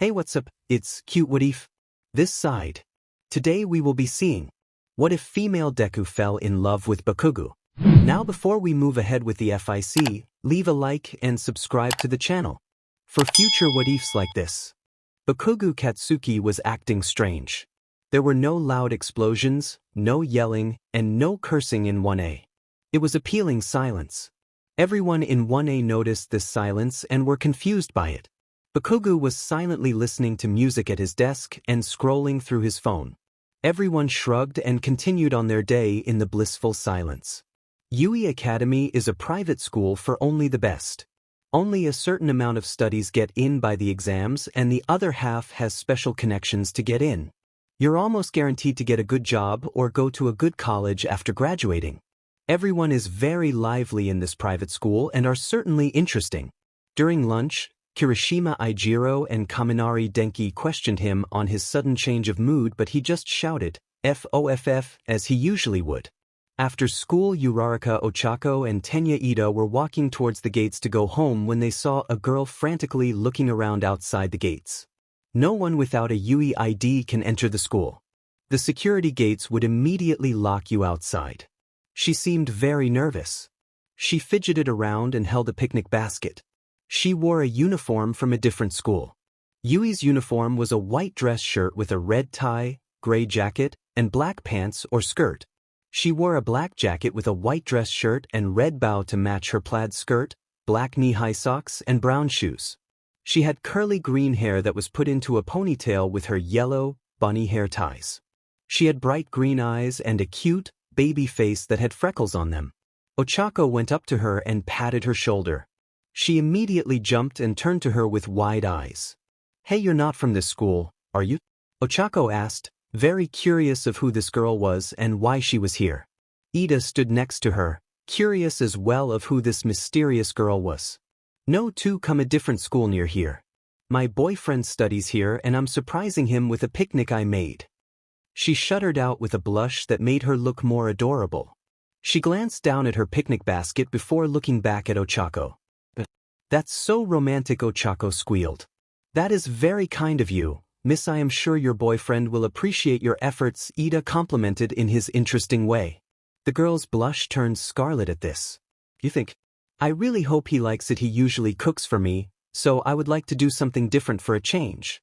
Hey, what's up? It's cute. What if? This side. Today we will be seeing what if female Deku fell in love with Bakugou. Now before we move ahead with the FIC, leave a like and subscribe to the channel for future what ifs like this. Bakugou Katsuki was acting strange. There were no loud explosions, no yelling, and no cursing in 1A. It was appealing silence. Everyone in 1A noticed this silence and were confused by it. Bakugou was silently listening to music at his desk and scrolling through his phone. Everyone shrugged and continued on their day in the blissful silence. Yui Academy is a private school for only the best. Only a certain amount of studies get in by the exams and the other half has special connections to get in. You're almost guaranteed to get a good job or go to a good college after graduating. Everyone is very lively in this private school and are certainly interesting. During lunch, Kirishima Ijiro and Kaminari Denki questioned him on his sudden change of mood, but he just shouted, FOFF, as he usually would. After school, Uraraka Ochako and Tenya Ida were walking towards the gates to go home when they saw a girl frantically looking around outside the gates. No one without a Yui ID can enter the school. The security gates would immediately lock you outside. She seemed very nervous. She fidgeted around and held a picnic basket. She wore a uniform from a different school. Yui's uniform was a white dress shirt with a red tie, gray jacket, and black pants or skirt. She wore a black jacket with a white dress shirt and red bow to match her plaid skirt, black knee-high socks, and brown shoes. She had curly green hair that was put into a ponytail with her yellow, bunny hair ties. She had bright green eyes and a cute, baby face that had freckles on them. Ochako went up to her and patted her shoulder. She immediately jumped and turned to her with wide eyes. Hey, you're not from this school, are you? Ochako asked, very curious of who this girl was and why she was here. Ida stood next to her, curious as well of who this mysterious girl was. No, two come a different school near here. My boyfriend studies here and I'm surprising him with a picnic I made. She shuddered out with a blush that made her look more adorable. She glanced down at her picnic basket before looking back at Ochako. That's so romantic, Ochako squealed. That is very kind of you, miss. I am sure your boyfriend will appreciate your efforts, Ida complimented in his interesting way. The girl's blush turned scarlet at this. You think? I really hope he likes it. He usually cooks for me, so I would like to do something different for a change.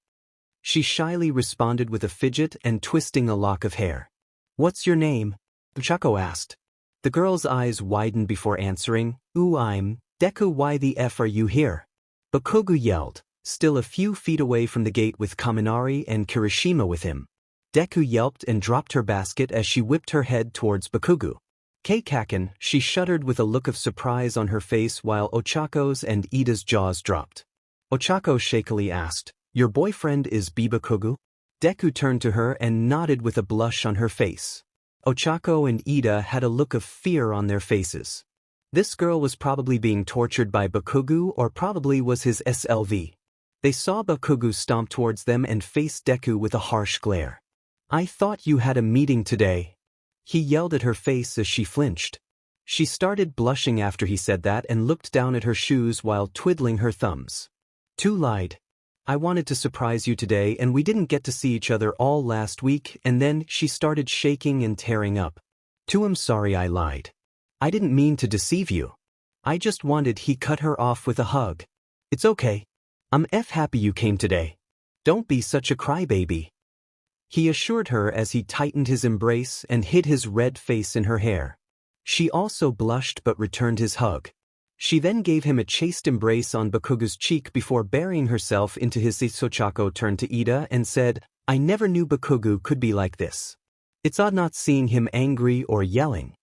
She shyly responded with a fidget and twisting a lock of hair. What's your name? Ochako asked. The girl's eyes widened before answering, Ooh, I'm Deku. Why the F are you here? Bakugou yelled, still a few feet away from the gate with Kaminari and Kirishima with him. Deku yelped and dropped her basket as she whipped her head towards Bakugou. Keikaken, she shuddered with a look of surprise on her face while Ochako's and Ida's jaws dropped. Ochako shakily asked, Your boyfriend is Bakugou? Deku turned to her and nodded with a blush on her face. Ochako and Ida had a look of fear on their faces. This girl was probably being tortured by Bakugou or probably was his SLV. They saw Bakugou stomp towards them and face Deku with a harsh glare. I thought you had a meeting today. He yelled at her face as she flinched. She started blushing after he said that and looked down at her shoes while twiddling her thumbs. Two lied. I wanted to surprise you today and we didn't get to see each other all last week, and then she started shaking and tearing up. Two, I'm sorry I lied. I didn't mean to deceive you. I just wanted. He cut her off with a hug. It's okay. I'm happy you came today. Don't be such a crybaby. He assured her as he tightened his embrace and hid his red face in her hair. She also blushed but returned his hug. She then gave him a chaste embrace on Bakugou's cheek before burying herself into his. Ochako turned to Ida and said, I never knew Bakugou could be like this. It's odd not seeing him angry or yelling.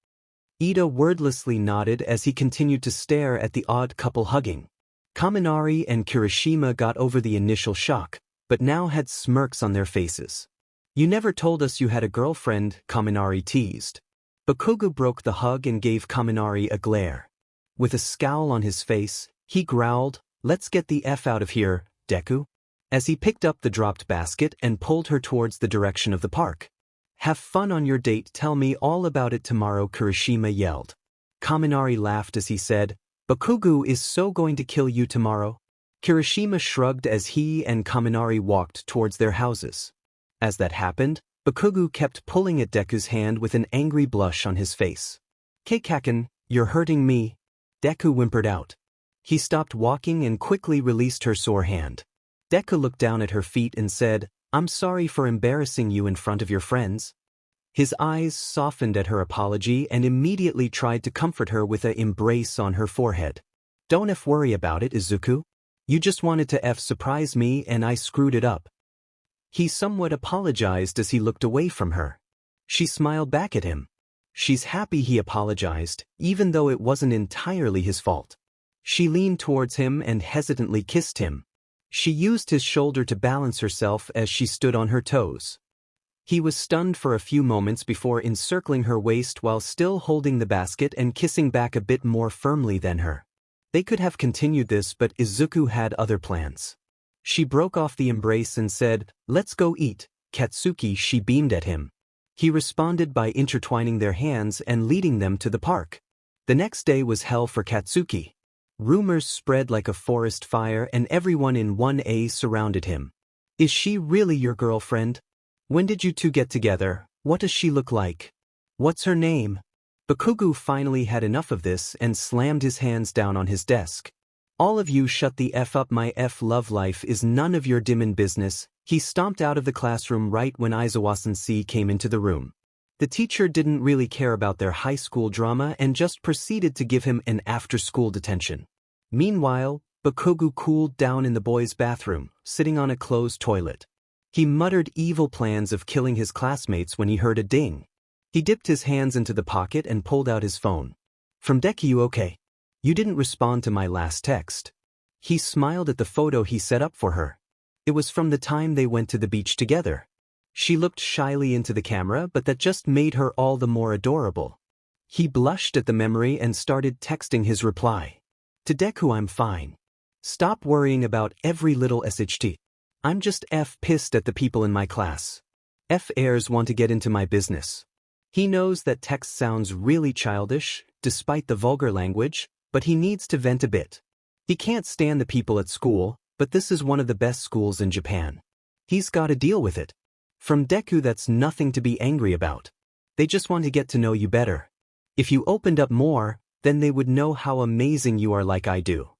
Ida wordlessly nodded as he continued to stare at the odd couple hugging. Kaminari and Kirishima got over the initial shock, but now had smirks on their faces. You never told us you had a girlfriend, Kaminari teased. Bakugou broke the hug and gave Kaminari a glare. With a scowl on his face, he growled, Let's get the F out of here, Deku. As he picked up the dropped basket and pulled her towards the direction of the park. Have fun on your date. Tell me all about it tomorrow, Kirishima yelled. Kaminari laughed as he said, Bakugou is so going to kill you tomorrow. Kirishima shrugged as he and Kaminari walked towards their houses. As that happened, Bakugou kept pulling at Deku's hand with an angry blush on his face. "Keikaken, you're hurting me," Deku whimpered out. He stopped walking and quickly released her sore hand. Deku looked down at her feet and said, "I'm sorry for embarrassing you in front of your friends." His eyes softened at her apology and immediately tried to comfort her with an embrace on her forehead. "Don't worry about it, Izuku. You just wanted to surprise me and I screwed it up." He somewhat apologized as he looked away from her. She smiled back at him. She's happy he apologized, even though it wasn't entirely his fault. She leaned towards him and hesitantly kissed him. She used his shoulder to balance herself as she stood on her toes. He was stunned for a few moments before encircling her waist while still holding the basket and kissing back a bit more firmly than her. They could have continued this, but Izuku had other plans. She broke off the embrace and said, "Let's go eat, Katsuki." She beamed at him. He responded by intertwining their hands and leading them to the park. The next day was hell for Katsuki. Rumors spread like a forest fire and everyone in 1A surrounded him. "Is she really your girlfriend? When did you two get together? What does she look like? What's her name?" Bakugou finally had enough of this and slammed his hands down on his desk. "All of you shut the F up. My love life is none of your dimmin' business." He stomped out of the classroom right when Izuku-sensei came into the room. The teacher didn't really care about their high school drama and just proceeded to give him an after-school detention. Meanwhile, Bakugou cooled down in the boys' bathroom, sitting on a closed toilet. He muttered evil plans of killing his classmates when he heard a ding. He dipped his hands into the pocket and pulled out his phone. "From Deku. Okay. You didn't respond to my last text." He smiled at the photo he set up for her. It was from the time they went to the beach together. She looked shyly into the camera, but that just made her all the more adorable. He blushed at the memory and started texting his reply. "To Deku, I'm fine. Stop worrying about every little SHT. I'm just pissed at the people in my class. Heirs want to get into my business." He knows that text sounds really childish, despite the vulgar language, but he needs to vent a bit. He can't stand the people at school, but this is one of the best schools in Japan. He's got to deal with it. From Deku, that's nothing to be angry about. They just want to get to know you better. If you opened up more, then they would know how amazing you are like I do.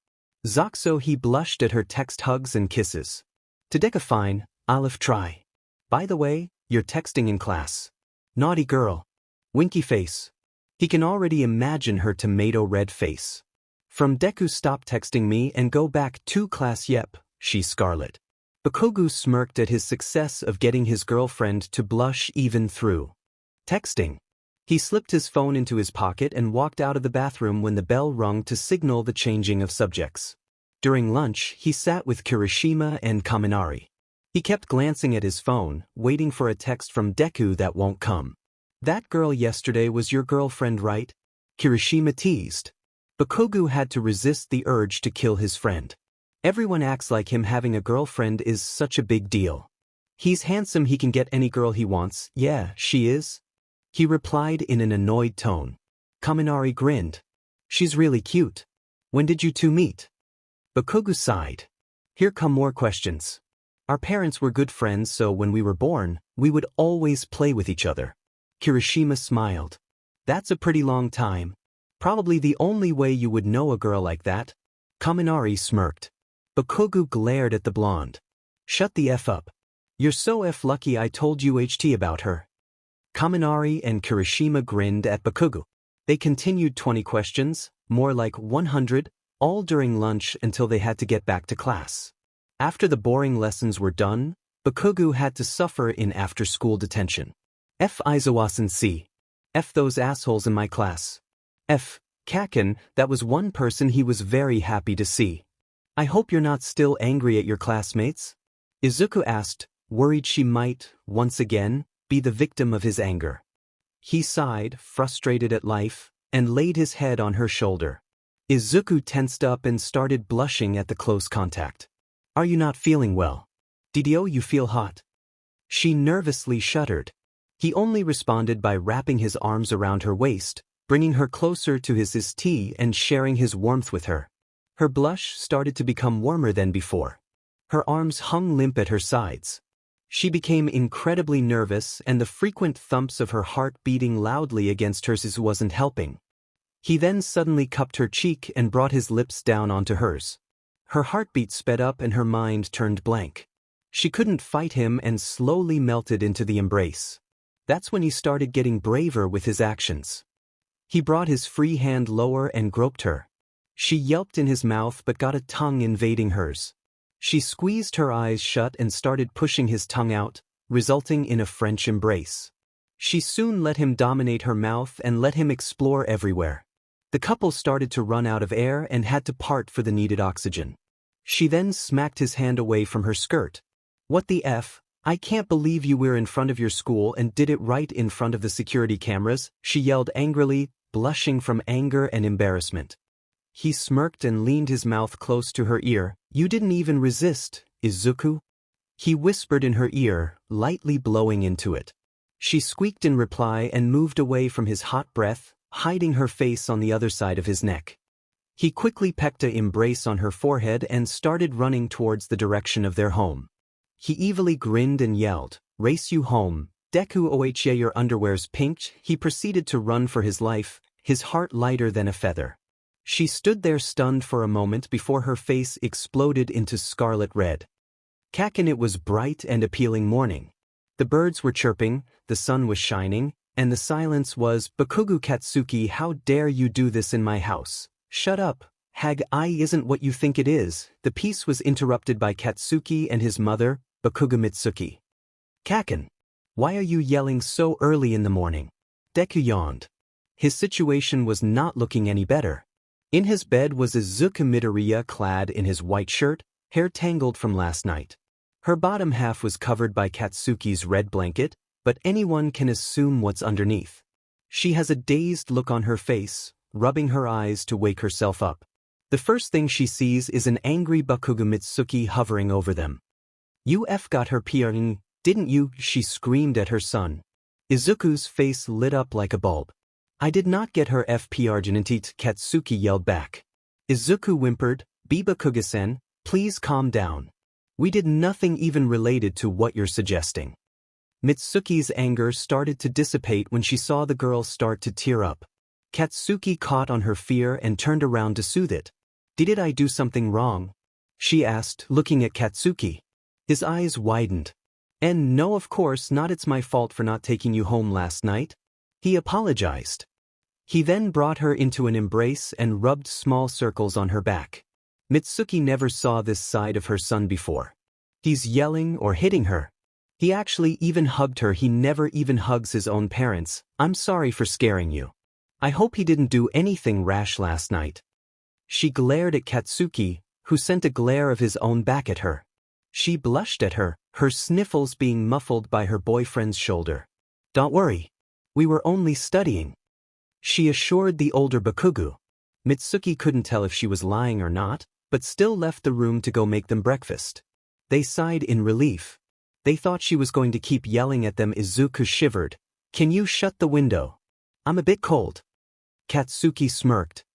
Zakuso. He blushed at her text hugs and kisses. "To Deku, fine, I'll try. By the way, you're texting in class. Naughty girl. Winky face." He can already imagine her tomato red face. "From Deku, stop texting me and go back to class." "Yep, she's scarlet." Bakugou smirked at his success of getting his girlfriend to blush even through texting. He slipped his phone into his pocket and walked out of the bathroom when the bell rung to signal the changing of subjects. During lunch, he sat with Kirishima and Kaminari. He kept glancing at his phone, waiting for a text from Deku that won't come. "That girl yesterday was your girlfriend, right?" Kirishima teased. Bakugou had to resist the urge to kill his friend. Everyone acts like him having a girlfriend is such a big deal. "He's handsome, he can get any girl he wants." "Yeah, she is," he replied in an annoyed tone. Kaminari grinned. "She's really cute. When did you two meet?" Bakugou sighed. "Here come more questions. Our parents were good friends, so when we were born, we would always play with each other." Kirishima smiled. "That's a pretty long time. Probably the only way you would know a girl like that." Kaminari smirked. Bakugou glared at the blonde. "Shut the F up. You're so lucky I told you about her." Kaminari and Kirishima grinned at Bakugou. They continued 20 questions, more like 100, all during lunch until they had to get back to class. After the boring lessons were done, Bakugou had to suffer in after-school detention. Izuku-sensei. Those assholes in my class. Kaken, that was one person he was very happy to see. "I hope you're not still angry at your classmates?" Izuku asked, worried she might, once again, be the victim of his anger. He sighed, frustrated at life, and laid his head on her shoulder. Izuku tensed up and started blushing at the close contact. "Are you not feeling well? Didio, you feel hot?" She nervously shuddered. He only responded by wrapping his arms around her waist, bringing her closer to his tea and sharing his warmth with her. Her blush started to become warmer than before. Her arms hung limp at her sides. She became incredibly nervous, and the frequent thumps of her heart beating loudly against hers wasn't helping. He then suddenly cupped her cheek and brought his lips down onto hers. Her heartbeat sped up and her mind turned blank. She couldn't fight him and slowly melted into the embrace. That's when he started getting braver with his actions. He brought his free hand lower and groped her. She yelped in his mouth but got a tongue invading hers. She squeezed her eyes shut and started pushing his tongue out, resulting in a French embrace. She soon let him dominate her mouth and let him explore everywhere. The couple started to run out of air and had to part for the needed oxygen. She then smacked his hand away from her skirt. "What the F? I can't believe you were in front of your school and did it right in front of the security cameras," she yelled angrily, blushing from anger and embarrassment. He smirked and leaned his mouth close to her ear. "You didn't even resist, Izuku?" He whispered in her ear, lightly blowing into it. She squeaked in reply and moved away from his hot breath, hiding her face on the other side of his neck. He quickly pecked an embrace on her forehead and started running towards the direction of their home. He evilly grinned and yelled, "Race you home, Deku Oha, your underwear's pink." He proceeded to run for his life, his heart lighter than a feather. She stood there stunned for a moment before her face exploded into scarlet red. Kaken, it was bright and appealing morning. The birds were chirping, the sun was shining, and the silence was, "Bakugou Katsuki, how dare you do this in my house? Shut up, hag, I isn't what you think it is." The peace was interrupted by Katsuki and his mother, Bakugou Mitsuki. "Kaken, why are you yelling so early in the morning?" Deku yawned. His situation was not looking any better. In his bed was Izuku Midoriya clad in his white shirt, hair tangled from last night. Her bottom half was covered by Katsuki's red blanket, but anyone can assume what's underneath. She has a dazed look on her face, rubbing her eyes to wake herself up. The first thing she sees is an angry Bakugou Mitsuki hovering over them. "You got her PRing, didn't you?" she screamed at her son. Izuku's face lit up like a bulb. "I did not get her FPR-genite," Katsuki yelled back. Izuku whimpered, "Bakugou-sen, please calm down. We did nothing even related to what you're suggesting." Mitsuki's anger started to dissipate when she saw the girl start to tear up. Katsuki caught on her fear and turned around to soothe it. "Did I do something wrong?" she asked, looking at Katsuki. His eyes widened. "And no, of course not, it's my fault for not taking you home last night." He apologized. He then brought her into an embrace and rubbed small circles on her back. Mitsuki never saw this side of her son before. He's yelling or hitting her. He actually even hugged her. He never even hugs his own parents. "I'm sorry for scaring you. I hope he didn't do anything rash last night." She glared at Katsuki, who sent a glare of his own back at her. She blushed at her, her sniffles being muffled by her boyfriend's shoulder. "Don't worry. We were only studying," she assured the older Bakugou. Mitsuki couldn't tell if she was lying or not, but still left the room to go make them breakfast. They sighed in relief. They thought she was going to keep yelling at them. Izuku shivered. "Can you shut the window? I'm a bit cold." Katsuki smirked.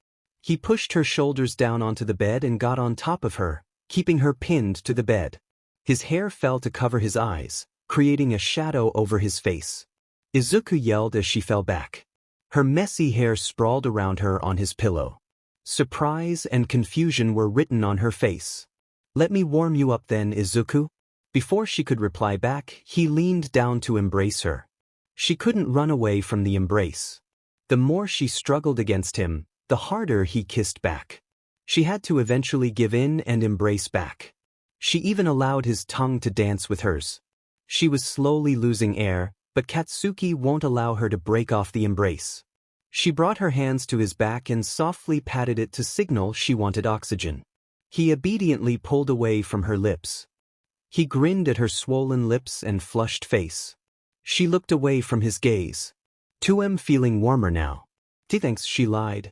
He pushed her shoulders down onto the bed and got on top of her, keeping her pinned to the bed. His hair fell to cover his eyes, creating a shadow over his face. Izuku yelled as she fell back. Her messy hair sprawled around her on his pillow. Surprise and confusion were written on her face. "Let me warm you up then, Izuku." Before she could reply back, he leaned down to embrace her. She couldn't run away from the embrace. The more she struggled against him, the harder he kissed back. She had to eventually give in and embrace back. She even allowed his tongue to dance with hers. She was slowly losing air, but Katsuki won't allow her to break off the embrace. She brought her hands to his back and softly patted it to signal she wanted oxygen. He obediently pulled away from her lips. He grinned at her swollen lips and flushed face. She looked away from his gaze. "I'm feeling warmer now." "Thanks," she lied.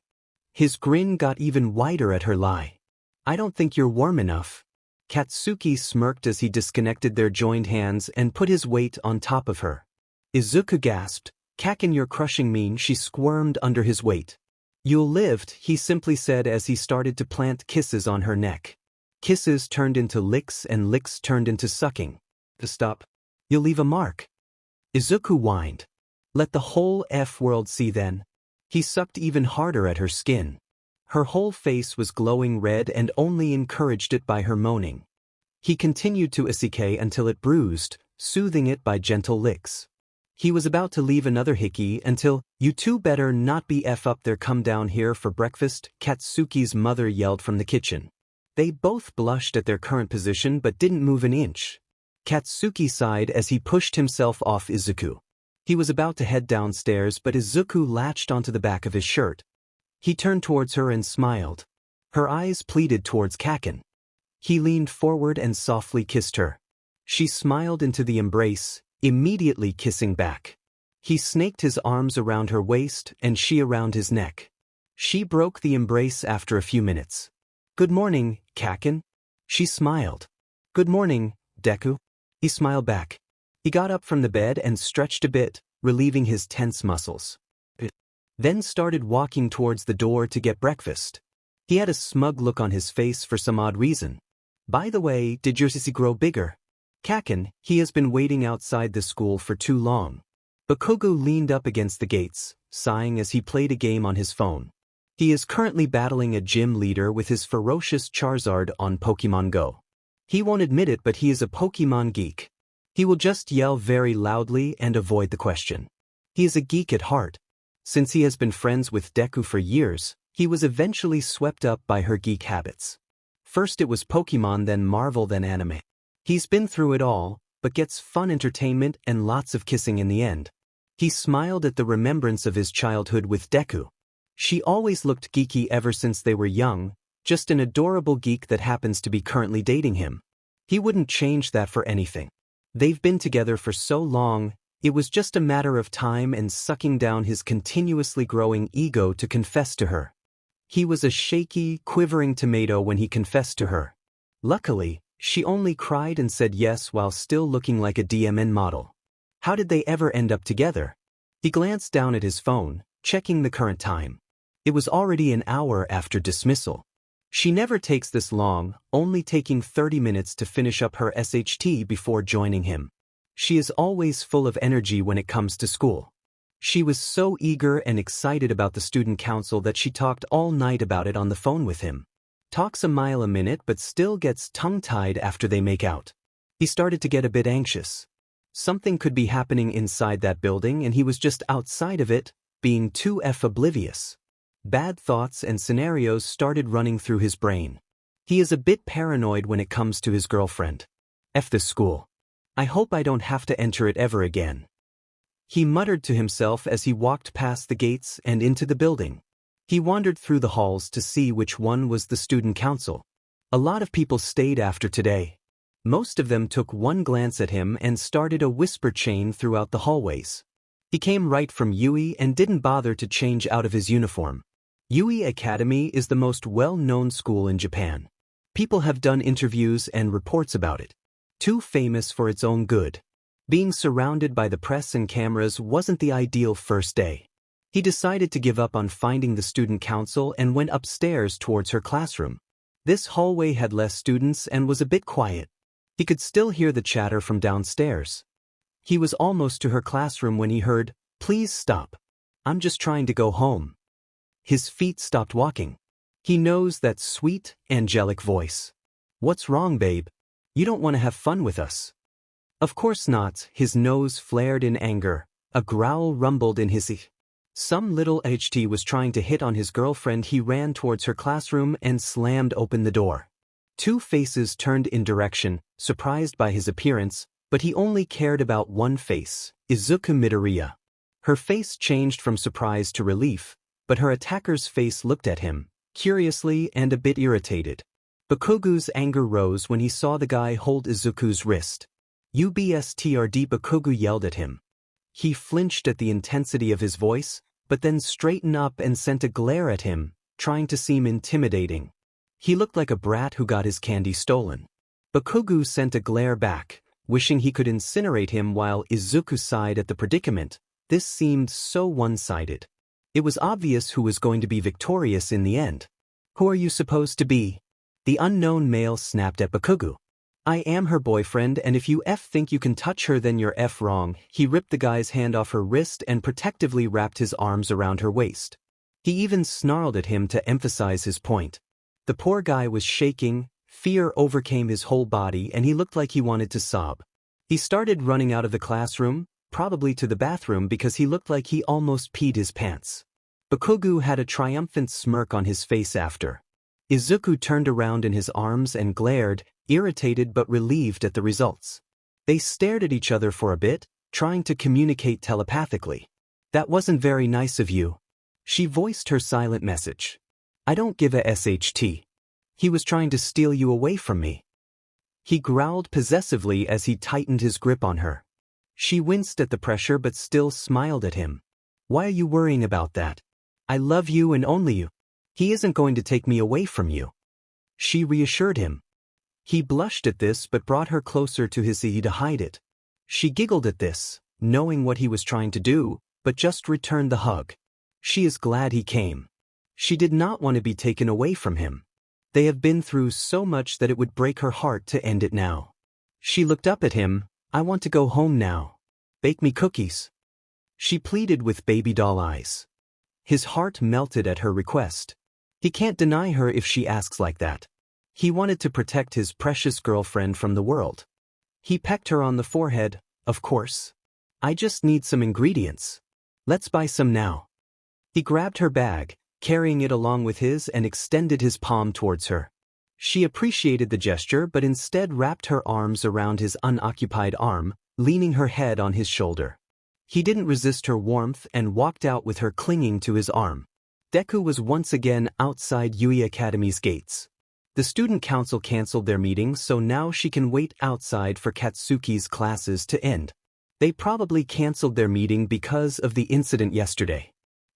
His grin got even wider at her lie. "I don't think you're warm enough." Katsuki smirked as he disconnected their joined hands and put his weight on top of her. Izuku gasped, "Kaken, you're crushing me." She squirmed under his weight. "You'll live," he simply said as he started to plant kisses on her neck. Kisses turned into licks and licks turned into sucking. "Stop. You'll leave a mark." Izuku whined. "Let the whole world see then." He sucked even harder at her skin. Her whole face was glowing red and only encouraged it by her moaning. He continued to isekai until it bruised, soothing it by gentle licks. He was about to leave another hickey until, "You two better not be up there, come down here for breakfast," Katsuki's mother yelled from the kitchen. They both blushed at their current position but didn't move an inch. Katsuki sighed as he pushed himself off Izuku. He was about to head downstairs but Izuku latched onto the back of his shirt. He turned towards her and smiled. Her eyes pleaded towards Kaken. He leaned forward and softly kissed her. She smiled into the embrace, immediately kissing back. He snaked his arms around her waist and she around his neck. She broke the embrace after a few minutes. "Good morning, Kaken." She smiled. "Good morning, Deku." He smiled back. He got up from the bed and stretched a bit, relieving his tense muscles. Then started walking towards the door to get breakfast. He had a smug look on his face for some odd reason. "By the way, did your sissy grow bigger?" "Kaken, he has been waiting outside the school for too long." Bakugou leaned up against the gates, sighing as he played a game on his phone. He is currently battling a gym leader with his ferocious Charizard on Pokemon Go. He won't admit it but he is a Pokemon geek. He will just yell very loudly and avoid the question. He is a geek at heart. Since he has been friends with Deku for years, he was eventually swept up by her geek habits. First it was Pokemon, then Marvel, then anime. He's been through it all, but gets fun entertainment and lots of kissing in the end. He smiled at the remembrance of his childhood with Deku. She always looked geeky ever since they were young, just an adorable geek that happens to be currently dating him. He wouldn't change that for anything. They've been together for so long, it was just a matter of time and sucking down his continuously growing ego to confess to her. He was a shaky, quivering tomato when he confessed to her. Luckily, she only cried and said yes while still looking like a DMN model. How did they ever end up together? He glanced down at his phone, checking the current time. It was already an hour after dismissal. She never takes this long, only taking 30 minutes to finish up her SHT before joining him. She is always full of energy when it comes to school. She was so eager and excited about the student council that she talked all night about it on the phone with him. Talks a mile a minute but still gets tongue-tied after they make out. He started to get a bit anxious. Something could be happening inside that building and he was just outside of it, being too oblivious. Bad thoughts and scenarios started running through his brain. He is a bit paranoid when it comes to his girlfriend. This school. I hope I don't have to enter it ever again. He muttered to himself as he walked past the gates and into the building. He wandered through the halls to see which one was the student council. A lot of people stayed after today. Most of them took one glance at him and started a whisper chain throughout the hallways. He came right from Yui and didn't bother to change out of his uniform. Yui Academy is the most well-known school in Japan. People have done interviews and reports about it. Too famous for its own good. Being surrounded by the press and cameras wasn't the ideal first day. He decided to give up on finding the student council and went upstairs towards her classroom. This hallway had less students and was a bit quiet. He could still hear the chatter from downstairs. He was almost to her classroom when he heard, "Please stop. I'm just trying to go home." His feet stopped walking. He knows that sweet, angelic voice. "What's wrong, babe? You don't want to have fun with us?" Of course not. His nose flared in anger. A growl rumbled in his ear. Some little HT was trying to hit on his girlfriend. He ran towards her classroom and slammed open the door. Two faces turned in direction, surprised by his appearance, but he only cared about one face, Izuku Midoriya. Her face changed from surprise to relief, but her attacker's face looked at him, curiously and a bit irritated. Bakugou's anger rose when he saw the guy hold Izuku's wrist. "UBSTRD," Bakugou yelled at him. He flinched at the intensity of his voice, but then straightened up and sent a glare at him, trying to seem intimidating. He looked like a brat who got his candy stolen. Bakugou sent a glare back, wishing he could incinerate him while Izuku sighed at the predicament. This seemed so one-sided. It was obvious who was going to be victorious in the end. Who are you supposed to be? The unknown male snapped at Bakugou. I am her boyfriend, and if you think you can touch her, then you're wrong. He ripped the guy's hand off her wrist and protectively wrapped his arms around her waist. He even snarled at him to emphasize his point. The poor guy was shaking, fear overcame his whole body, and he looked like he wanted to sob. He started running out of the classroom, probably to the bathroom, because he looked like he almost peed his pants. Bakugou had a triumphant smirk on his face after. Izuku turned around in his arms and glared, irritated but relieved at the results. They stared at each other for a bit, trying to communicate telepathically. That wasn't very nice of you. She voiced her silent message. I don't give a SHT. He was trying to steal you away from me. He growled possessively as he tightened his grip on her. She winced at the pressure but still smiled at him. Why are you worrying about that? I love you and only you. He isn't going to take me away from you. She reassured him. He blushed at this but brought her closer to his ear to hide it. She giggled at this, knowing what he was trying to do, but just returned the hug. She is glad he came. She did not want to be taken away from him. They have been through so much that it would break her heart to end it now. She looked up at him. I want to go home now. Bake me cookies. She pleaded with baby doll eyes. His heart melted at her request. He can't deny her if she asks like that. He wanted to protect his precious girlfriend from the world. He pecked her on the forehead. Of course. I just need some ingredients. Let's buy some now. He grabbed her bag, carrying it along with his, and extended his palm towards her. She appreciated the gesture but instead wrapped her arms around his unoccupied arm, leaning her head on his shoulder. He didn't resist her warmth and walked out with her clinging to his arm. Deku was once again outside Yui Academy's gates. The student council canceled their meeting, so now she can wait outside for Katsuki's classes to end. They probably canceled their meeting because of the incident yesterday.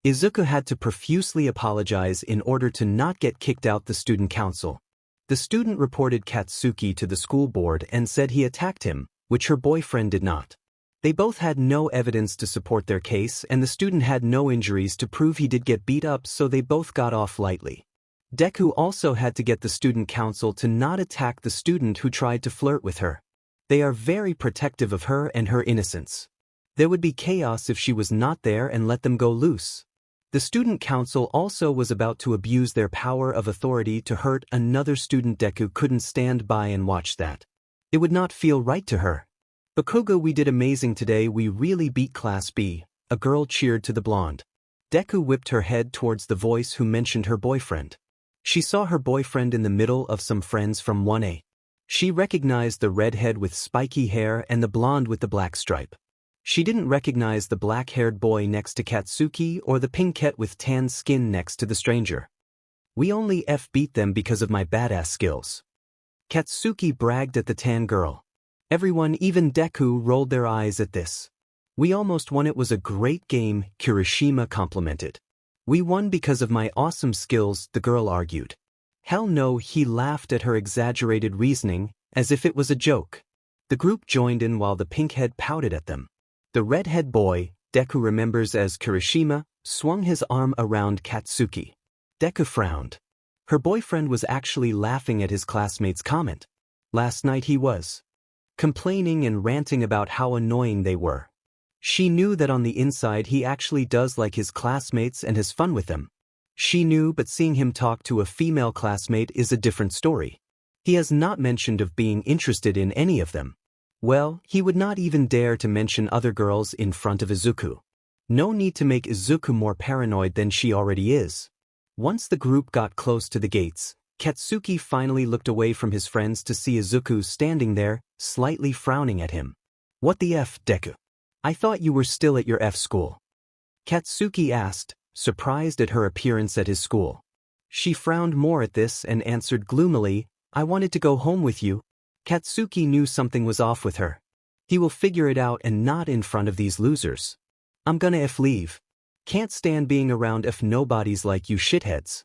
Izuku had to profusely apologize in order to not get kicked out the student council. The student reported Katsuki to the school board and said he attacked him, which her boyfriend did not. They both had no evidence to support their case, and the student had no injuries to prove he did get beat up, so they both got off lightly. Deku also had to get the student council to not attack the student who tried to flirt with her. They are very protective of her and her innocence. There would be chaos if she was not there and let them go loose. The student council also was about to abuse their power of authority to hurt another student. Deku couldn't stand by and watch that. It would not feel right to her. Bakugou, we did amazing today, we really beat Class B, a girl cheered to the blonde. Deku whipped her head towards the voice who mentioned her boyfriend. She saw her boyfriend in the middle of some friends from 1A. She recognized the redhead with spiky hair and the blonde with the black stripe. She didn't recognize the black-haired boy next to Katsuki or the pinkette with tan skin next to the stranger. We only beat them because of my badass skills. Katsuki bragged at the tan girl. Everyone, even Deku, rolled their eyes at this. We almost won. It was a great game, Kirishima complimented. We won because of my awesome skills, the girl argued. Hell no, he laughed at her exaggerated reasoning, as if it was a joke. The group joined in while the pinkhead pouted at them. The redhead boy, Deku remembers as Kirishima, swung his arm around Katsuki. Deku frowned. Her boyfriend was actually laughing at his classmate's comment. Last night he was complaining and ranting about how annoying they were. She knew that on the inside he actually does like his classmates and has fun with them. She knew, but seeing him talk to a female classmate is a different story. He has not mentioned of being interested in any of them. Well, he would not even dare to mention other girls in front of Izuku. No need to make Izuku more paranoid than she already is. Once the group got close to the gates, Katsuki finally looked away from his friends to see Izuku standing there, slightly frowning at him. What the Deku? I thought you were still at your school. Katsuki asked, surprised at her appearance at his school. She frowned more at this and answered gloomily, I wanted to go home with you. Katsuki knew something was off with her. He will figure it out and not in front of these losers. I'm gonna leave. Can't stand being around nobodies like you shitheads.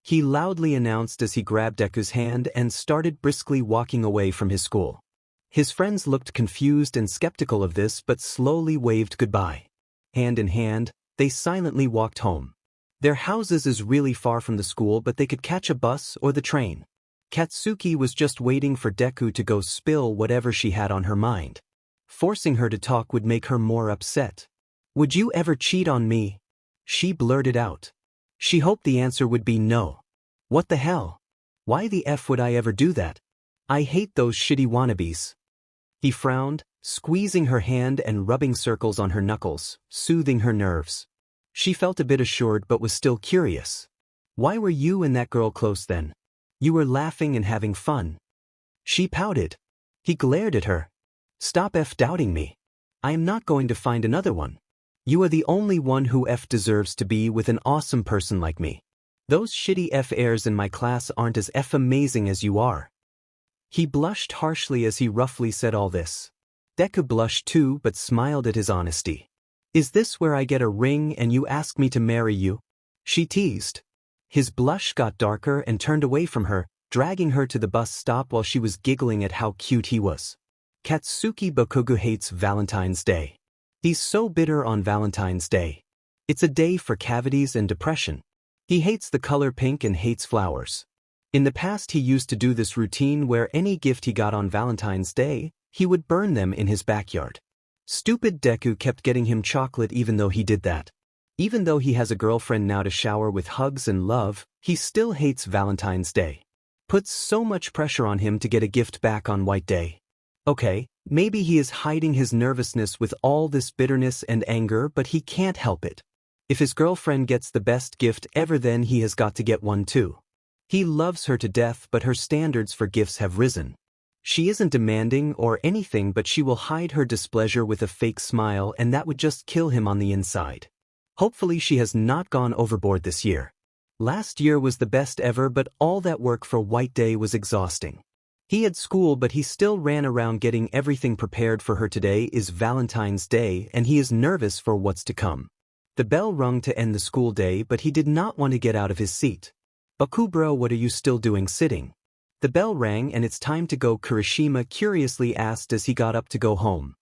He loudly announced as he grabbed Deku's hand and started briskly walking away from his school. His friends looked confused and skeptical of this but slowly waved goodbye. Hand in hand, They silently walked home. Their houses is really far from the school, but they could catch a bus or the train. Katsuki was just waiting for Deku to go spill whatever she had on her mind. Forcing her to talk would make her more upset. "Would you ever cheat on me?" she blurted out. She hoped the answer would be no. What the hell? Why the F would I ever do that? I hate those shitty wannabes. He frowned, squeezing her hand and rubbing circles on her knuckles, soothing her nerves. She felt a bit assured but was still curious. Why were you and that girl close then? You were laughing and having fun. She pouted. He glared at her. Stop doubting me. I am not going to find another one. You are the only one who deserves to be with an awesome person like me. Those shitty airs in my class aren't as amazing as you are. He blushed harshly as he roughly said all this. Deku blushed too but smiled at his honesty. Is this where I get a ring and you ask me to marry you? She teased. His blush got darker and turned away from her, dragging her to the bus stop while she was giggling at how cute he was. Katsuki Bakugou hates Valentine's Day. He's so bitter on Valentine's Day. It's a day for cavities and depression. He hates the color pink and hates flowers. In the past he used to do this routine where any gift he got on Valentine's Day, he would burn them in his backyard. Stupid Deku kept getting him chocolate even though he did that. Even though he has a girlfriend now to shower with hugs and love, he still hates Valentine's Day. Puts so much pressure on him to get a gift back on White Day. Okay, maybe he is hiding his nervousness with all this bitterness and anger, but he can't help it. If his girlfriend gets the best gift ever, then he has got to get one too. He loves her to death, but her standards for gifts have risen. She isn't demanding or anything, but she will hide her displeasure with a fake smile, and that would just kill him on the inside. Hopefully she has not gone overboard this year. Last year was the best ever, but all that work for White Day was exhausting. He had school, but he still ran around getting everything prepared for her. Today is Valentine's Day, and he is nervous for what's to come. The bell rung to end the school day, but he did not want to get out of his seat. Baku bro, what are you still doing sitting? The bell rang and it's time to go, Kirishima curiously asked as he got up to go home.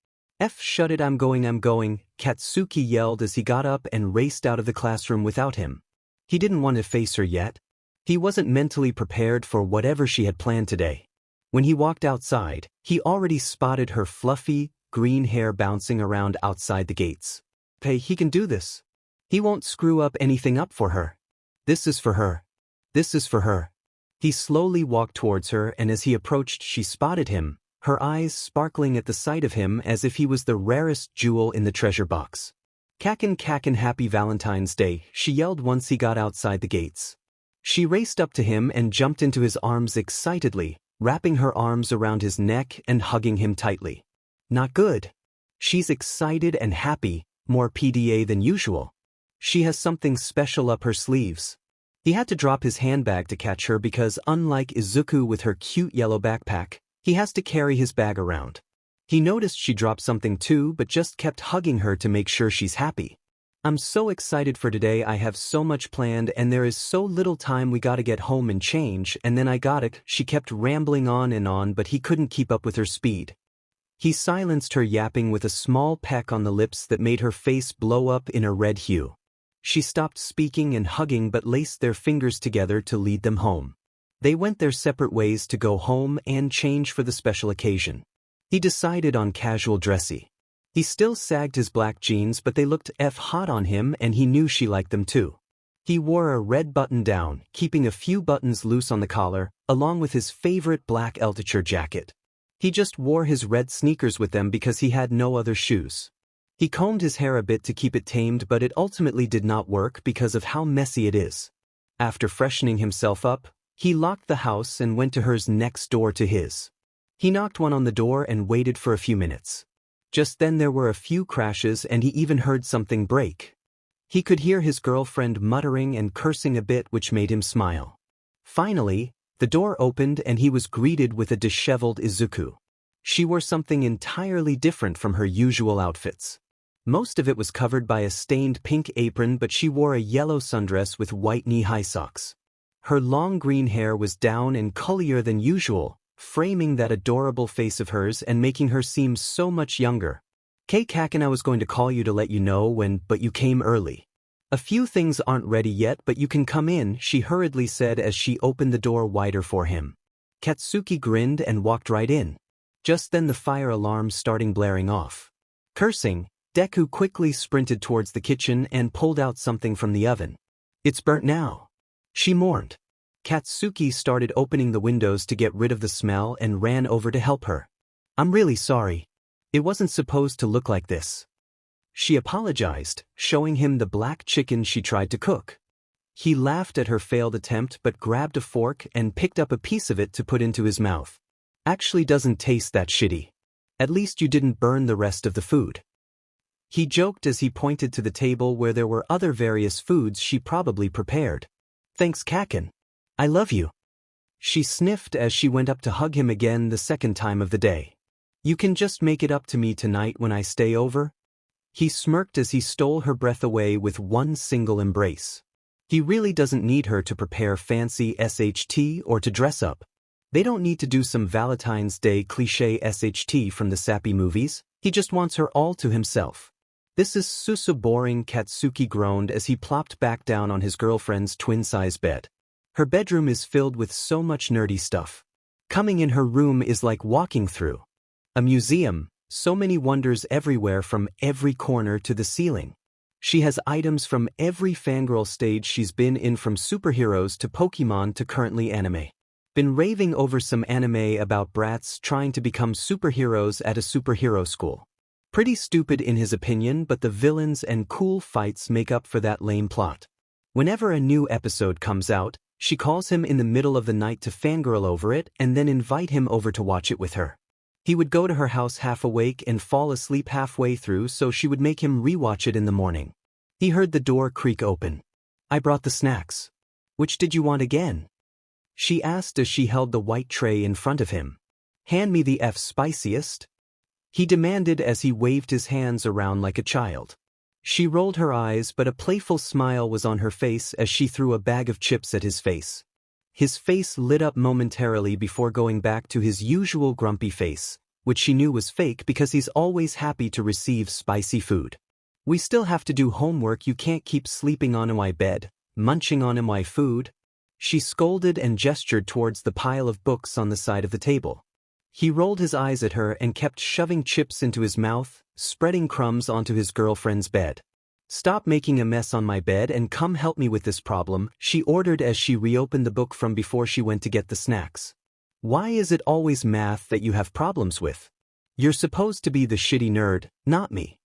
Shut it, I'm going, Katsuki yelled as he got up and raced out of the classroom without him. He didn't want to face her yet. He wasn't mentally prepared for whatever she had planned today. When he walked outside, he already spotted her fluffy, green hair bouncing around outside the gates. Hey, he can do this. He won't screw up anything up for her. This is for her. This is for her. He slowly walked towards her, and as he approached she spotted him, her eyes sparkling at the sight of him as if he was the rarest jewel in the treasure box. Kakin, happy Valentine's Day, she yelled once he got outside the gates. She raced up to him and jumped into his arms excitedly, wrapping her arms around his neck and hugging him tightly. Not good. She's excited and happy, more PDA than usual. She has something special up her sleeves. He had to drop his handbag to catch her because unlike Izuku with her cute yellow backpack, he has to carry his bag around. He noticed she dropped something too but just kept hugging her to make sure she's happy. I'm so excited for today, I have so much planned and there is so little time, we gotta get home and change and then I got it. She kept rambling on but he couldn't keep up with her speed. He silenced her yapping with a small peck on the lips that made her face blow up in a red hue. She stopped speaking and hugging but laced their fingers together to lead them home. They went their separate ways to go home and change for the special occasion. He decided on casual dressy. He still sagged his black jeans but they looked hot on him and he knew she liked them too. He wore a red button down, keeping a few buttons loose on the collar, along with his favorite black Eltiture jacket. He just wore his red sneakers with them because he had no other shoes. He combed his hair a bit to keep it tamed but it ultimately did not work because of how messy it is. After freshening himself up, he locked the house and went to hers next door to his. He knocked on the door and waited for a few minutes. Just then there were a few crashes and he even heard something break. He could hear his girlfriend muttering and cursing a bit, which made him smile. Finally, the door opened and he was greeted with a disheveled Izuku. She wore something entirely different from her usual outfits. Most of it was covered by a stained pink apron, but she wore a yellow sundress with white knee-high socks. Her long green hair was down and curlier than usual, framing that adorable face of hers and making her seem so much younger. "K Kaken, I was going to call you to let you know when, but you came early. A few things aren't ready yet, but you can come in," she hurriedly said as she opened the door wider for him. Katsuki grinned and walked right in. Just then the fire alarm started blaring off. Cursing, Deku quickly sprinted towards the kitchen and pulled out something from the oven. "It's burnt now," she mourned. Katsuki started opening the windows to get rid of the smell and ran over to help her. "I'm really sorry. It wasn't supposed to look like this." She apologized, showing him the black chicken she tried to cook. He laughed at her failed attempt but grabbed a fork and picked up a piece of it to put into his mouth. "Actually doesn't taste that shitty. At least you didn't burn the rest of the food." He joked as he pointed to the table where there were other various foods she probably prepared. "Thanks, Kaken. I love you." She sniffed as she went up to hug him again the second time of the day. "You can just make it up to me tonight when I stay over?" He smirked as he stole her breath away with one single embrace. He really doesn't need her to prepare fancy SHT or to dress up. They don't need to do some Valentine's Day cliché SHT from the sappy movies. He just wants her all to himself. "This is so boring," Katsuki groaned as he plopped back down on his girlfriend's twin-size bed. Her bedroom is filled with so much nerdy stuff. Coming in her room is like walking through a museum, so many wonders everywhere from every corner to the ceiling. She has items from every fangirl stage she's been in, from superheroes to Pokemon to currently anime. Been raving over some anime about brats trying to become superheroes at a superhero school. Pretty stupid in his opinion, but the villains and cool fights make up for that lame plot. Whenever a new episode comes out, she calls him in the middle of the night to fangirl over it and then invite him over to watch it with her. He would go to her house half awake and fall asleep halfway through, so she would make him rewatch it in the morning. He heard the door creak open. "I brought the snacks. Which did you want again?" she asked as she held the white tray in front of him. "Hand me the spiciest," he demanded as he waved his hands around like a child. She rolled her eyes, but a playful smile was on her face as she threw a bag of chips at his face. His face lit up momentarily before going back to his usual grumpy face, which she knew was fake because he's always happy to receive spicy food. "We still have to do homework. You can't keep sleeping on my bed, munching on my food," she scolded and gestured towards the pile of books on the side of the table. He rolled his eyes at her and kept shoving chips into his mouth, spreading crumbs onto his girlfriend's bed. "Stop making a mess on my bed and come help me with this problem," she ordered as she reopened the book from before she went to get the snacks. "Why is it always math that you have problems with? You're supposed to be the shitty nerd, not me."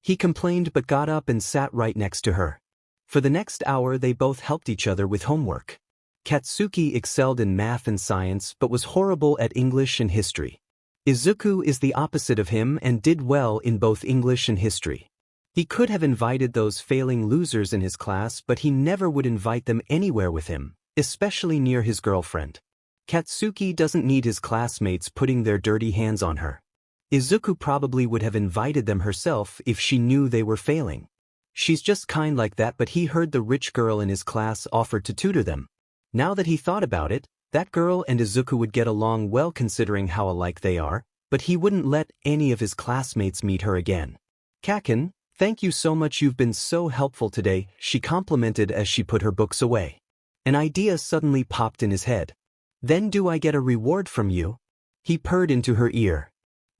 He complained but got up and sat right next to her. For the next hour they both helped each other with homework. Katsuki excelled in math and science but was horrible at English and history. Izuku is the opposite of him and did well in both English and history. He could have invited those failing losers in his class, but he never would invite them anywhere with him, especially near his girlfriend. Katsuki doesn't need his classmates putting their dirty hands on her. Izuku probably would have invited them herself if she knew they were failing. She's just kind like that, but he heard the rich girl in his class offered to tutor them. Now that he thought about it, that girl and Izuku would get along well considering how alike they are, but he wouldn't let any of his classmates meet her again. "Kaken, thank you so much, you've been so helpful today," she complimented as she put her books away. An idea suddenly popped in his head. "Then do I get a reward from you?" he purred into her ear.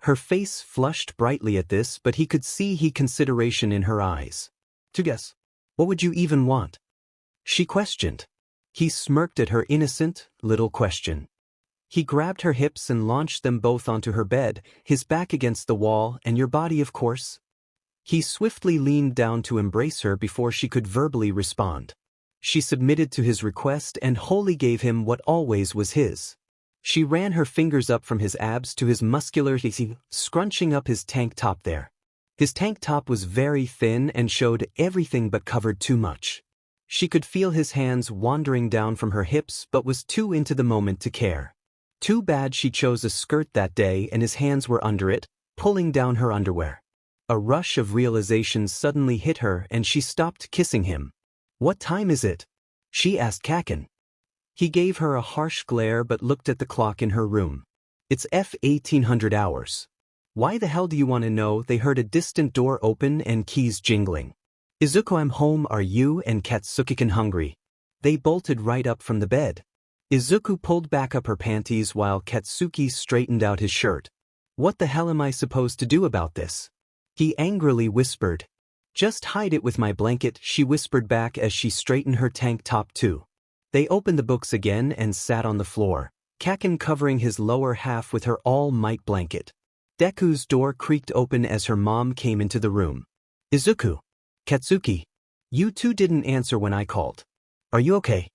Her face flushed brightly at this, but he could see consideration in her eyes. "To guess, what would you even want?" she questioned. He smirked at her innocent, little question. He grabbed her hips and launched them both onto her bed, his back against the wall. "And your body, of course." He swiftly leaned down to embrace her before she could verbally respond. She submitted to his request and wholly gave him what always was his. She ran her fingers up from his abs to his muscular hips, scrunching up his tank top there. His tank top was very thin and showed everything but covered too much. She could feel his hands wandering down from her hips but was too into the moment to care. Too bad she chose a skirt that day and his hands were under it, pulling down her underwear. A rush of realization suddenly hit her and she stopped kissing him. "What time is it?" she asked Kaken. He gave her a harsh glare but looked at the clock in her room. "It's 1800 hours. Why the hell do you want to know? They heard a distant door open and keys jingling. Izuku, I'm home, are you and Katsuki hungry? They bolted right up from the bed. Izuku pulled back up her panties while Katsuki straightened out his shirt. What the hell am I supposed to do about this? He angrily whispered. Just hide it with my blanket, she whispered back as she straightened her tank top too. They opened the books again and sat on the floor, Kaken covering his lower half with her all-might blanket. Deku's door creaked open as her mom came into the room. Izuku. Katsuki. You two didn't answer when I called. Are you okay?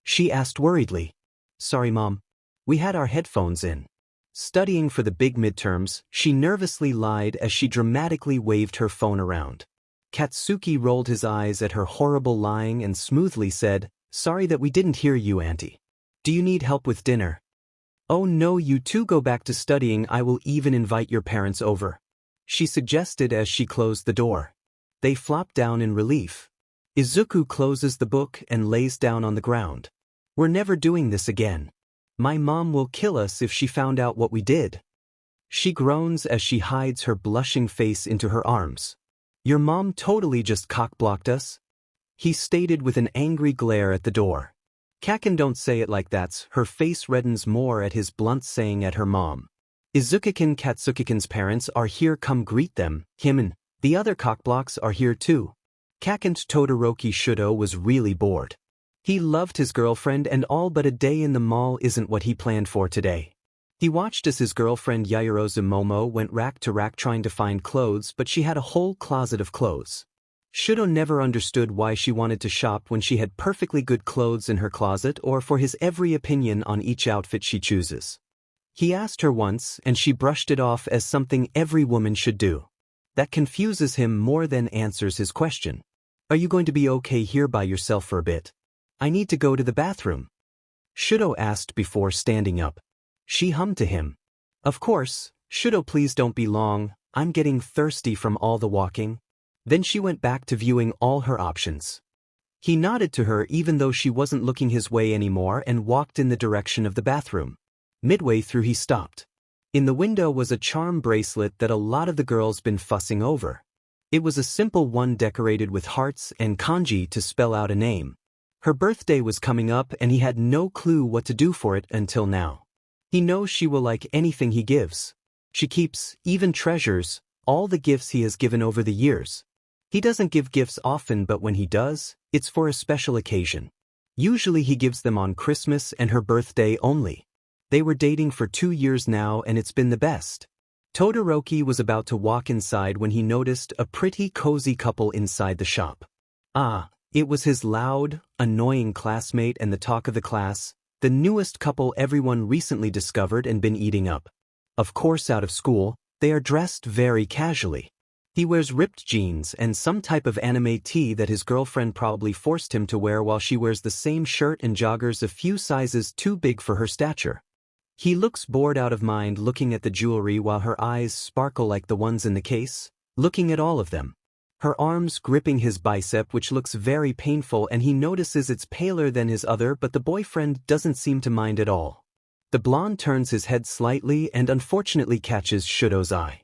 She asked worriedly. Sorry, Mom. We had our headphones in. Studying for the big midterms, she nervously lied as she dramatically waved her phone around. Katsuki rolled his eyes at her horrible lying and smoothly said, Sorry that we didn't hear you, Auntie. Do you need help with dinner? Oh no, you two go back to studying, I will even invite your parents over. She suggested as she closed the door. They flopped down in relief. Izuku closes the book and lays down on the ground. We're never doing this again. My mom will kill us if she found out what we did. She groans as she hides her blushing face into her arms. Your mom totally just cock-blocked us? He stated with an angry glare at the door. Kaken, don't say it like that. Her face reddens more at his blunt saying at her mom. Izuku-kun, Katsuki-kun's parents are here, come greet them. Him and the other cockblocks are here too. Kaken Todoroki Shudo was really bored. He loved his girlfriend and all, but a day in the mall isn't what he planned for today. He watched as his girlfriend Yaoyorozu Momo went rack to rack trying to find clothes, but she had a whole closet of clothes. Shudo never understood why she wanted to shop when she had perfectly good clothes in her closet, or for his every opinion on each outfit she chooses. He asked her once and she brushed it off as something every woman should do. That confuses him more than answers his question. Are you going to be okay here by yourself for a bit? I need to go to the bathroom. Shudo asked before standing up. She hummed to him. Of course, Shudo, please don't be long, I'm getting thirsty from all the walking. Then she went back to viewing all her options. He nodded to her even though she wasn't looking his way anymore and walked in the direction of the bathroom. Midway through he stopped. In the window was a charm bracelet that a lot of the girls been fussing over. It was a simple one decorated with hearts and kanji to spell out a name. Her birthday was coming up and he had no clue what to do for it until now. He knows she will like anything he gives. She keeps, even treasures, all the gifts he has given over the years. He doesn't give gifts often, but when he does, it's for a special occasion. Usually he gives them on Christmas and her birthday only. They were dating for 2 years now and it's been the best. Todoroki was about to walk inside when he noticed a pretty cozy couple inside the shop. It was his loud, annoying classmate and the talk of the class, the newest couple everyone recently discovered and been eating up. Of course, out of school, they are dressed very casually. He wears ripped jeans and some type of anime tee that his girlfriend probably forced him to wear, while she wears the same shirt and joggers a few sizes too big for her stature. He looks bored out of mind looking at the jewelry while her eyes sparkle like the ones in the case, looking at all of them. Her arms gripping his bicep, which looks very painful, and he notices it's paler than his other, but the boyfriend doesn't seem to mind at all. The blonde turns his head slightly and unfortunately catches Shudo's eye.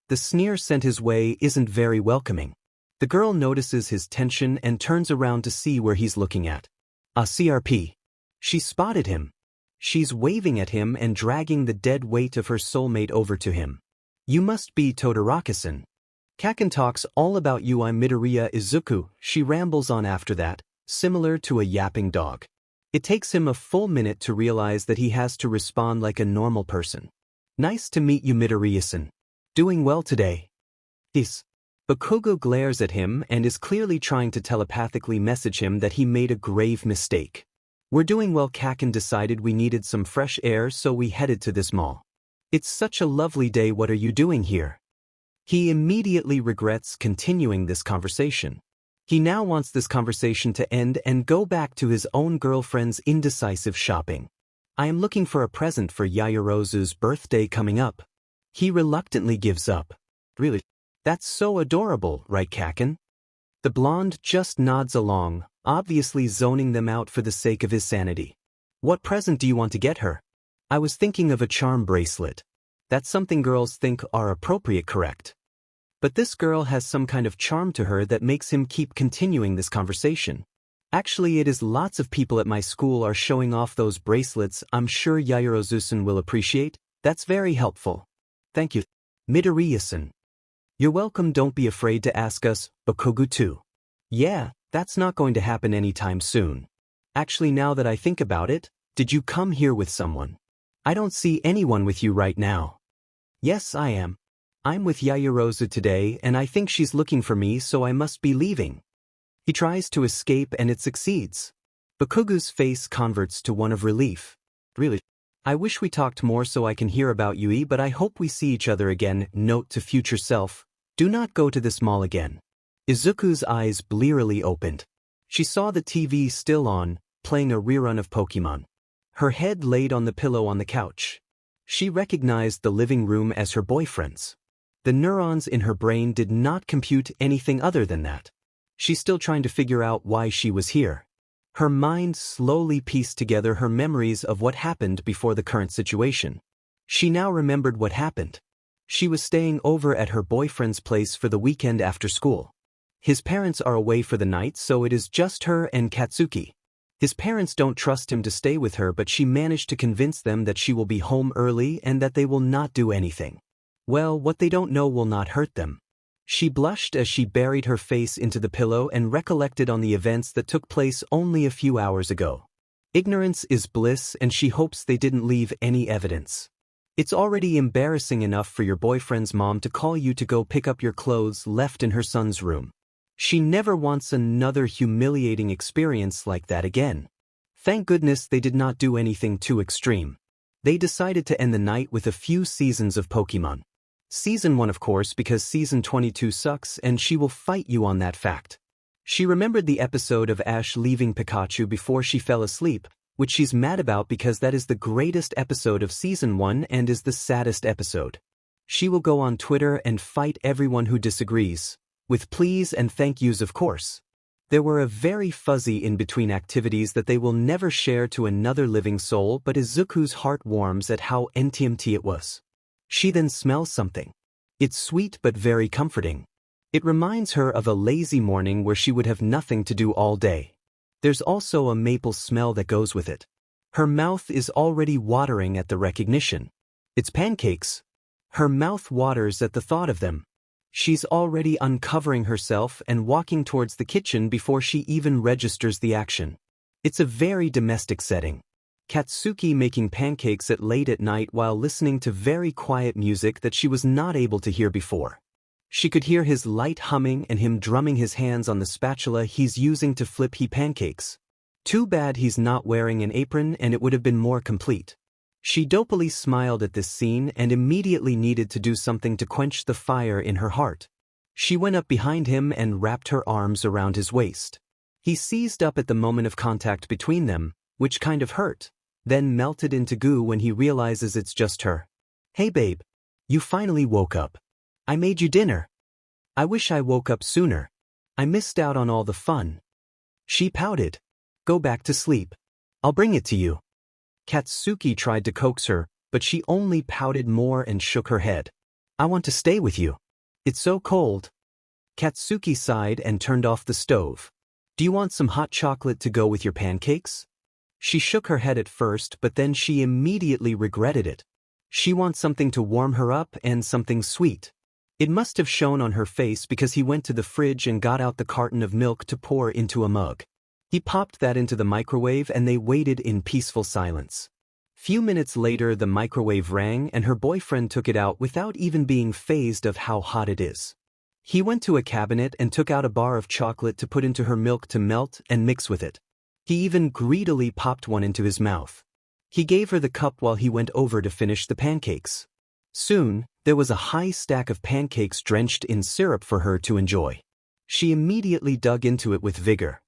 The sneer sent his way isn't very welcoming. The girl notices his tension and turns around to see where he's looking at. CRP. She spotted him. She's waving at him and dragging the dead weight of her soulmate over to him. You must be Todoroki-san. Kaken talks all about you, I'm Midoriya Izuku, she rambles on after that, similar to a yapping dog. It takes him a full minute to realize that he has to respond like a normal person. Nice to meet you, Midoriya-san. Doing well today? Yes. Bakugou glares at him and is clearly trying to telepathically message him that he made a grave mistake. We're doing well. Kaken decided we needed some fresh air, so we headed to this mall. It's such a lovely day, what are you doing here? He immediately regrets continuing this conversation. He now wants this conversation to end and go back to his own girlfriend's indecisive shopping. I am looking for a present for Yaoyorozu's birthday coming up. He reluctantly gives up. Really? That's so adorable, right, Kaken? The blonde just nods along, obviously zoning them out for the sake of his sanity. What present do you want to get her? I was thinking of a charm bracelet. That's something girls think are appropriate, correct? But this girl has some kind of charm to her that makes him keep continuing this conversation. Actually, it is lots of people at my school are showing off those bracelets. I'm sure Yaoyorozu-san will appreciate. That's very helpful. Thank you. Midoriya-san. You're welcome. Don't be afraid to ask us, Bakugou too. Yeah, that's not going to happen anytime soon. Actually, now that I think about it, did you come here with someone? I don't see anyone with you right now. Yes, I am. I'm with Yaoyorozu today and I think she's looking for me, so I must be leaving. He tries to escape and it succeeds. Bakugou's face converts to one of relief. Really? I wish we talked more so I can hear about Yui, but I hope we see each other again. Note to future self, do not go to this mall again. Izuku's eyes blearily opened. She saw the TV still on, playing a rerun of Pokemon. Her head laid on the pillow on the couch. She recognized the living room as her boyfriend's. The neurons in her brain did not compute anything other than that. She's still trying to figure out why she was here. Her mind slowly pieced together her memories of what happened before the current situation. She now remembered what happened. She was staying over at her boyfriend's place for the weekend after school. His parents are away for the night, so it is just her and Katsuki. His parents don't trust him to stay with her, but she managed to convince them that she will be home early and that they will not do anything. Well, what they don't know will not hurt them. She blushed as she buried her face into the pillow and recollected on the events that took place only a few hours ago. Ignorance is bliss, and she hopes they didn't leave any evidence. It's already embarrassing enough for your boyfriend's mom to call you to go pick up your clothes left in her son's room. She never wants another humiliating experience like that again. Thank goodness they did not do anything too extreme. They decided to end the night with a few seasons of Pokemon. Season 1, of course, because Season 22 sucks and she will fight you on that fact. She remembered the episode of Ash leaving Pikachu before she fell asleep, which she's mad about because that is the greatest episode of Season 1 and is the saddest episode. She will go on Twitter and fight everyone who disagrees, with please and thank yous, of course. There were a very fuzzy in-between activities that they will never share to another living soul, but Izuku's heart warms at how NTMT it was. She then smells something. It's sweet but very comforting. It reminds her of a lazy morning where she would have nothing to do all day. There's also a maple smell that goes with it. Her mouth is already watering at the recognition. It's pancakes. Her mouth waters at the thought of them. She's already uncovering herself and walking towards the kitchen before she even registers the action. It's a very domestic setting. Katsuki making pancakes at late at night while listening to very quiet music that she was not able to hear before. She could hear his light humming and him drumming his hands on the spatula he's using to flip he pancakes. Too bad he's not wearing an apron and it would have been more complete. She dopily smiled at this scene and immediately needed to do something to quench the fire in her heart. She went up behind him and wrapped her arms around his waist. He seized up at the moment of contact between them, which kind of hurt, then melted into goo when he realizes it's just her. Hey babe. You finally woke up. I made you dinner. I wish I woke up sooner. I missed out on all the fun. She pouted. Go back to sleep. I'll bring it to you. Katsuki tried to coax her, but she only pouted more and shook her head. I want to stay with you. It's so cold. Katsuki sighed and turned off the stove. Do you want some hot chocolate to go with your pancakes? She shook her head at first, but then she immediately regretted it. She wants something to warm her up and something sweet. It must have shown on her face because he went to the fridge and got out the carton of milk to pour into a mug. He popped that into the microwave and they waited in peaceful silence. Few minutes later the microwave rang and her boyfriend took it out without even being fazed of how hot it is. He went to a cabinet and took out a bar of chocolate to put into her milk to melt and mix with it. He even greedily popped one into his mouth. He gave her the cup while he went over to finish the pancakes. Soon, there was a high stack of pancakes drenched in syrup for her to enjoy. She immediately dug into it with vigor.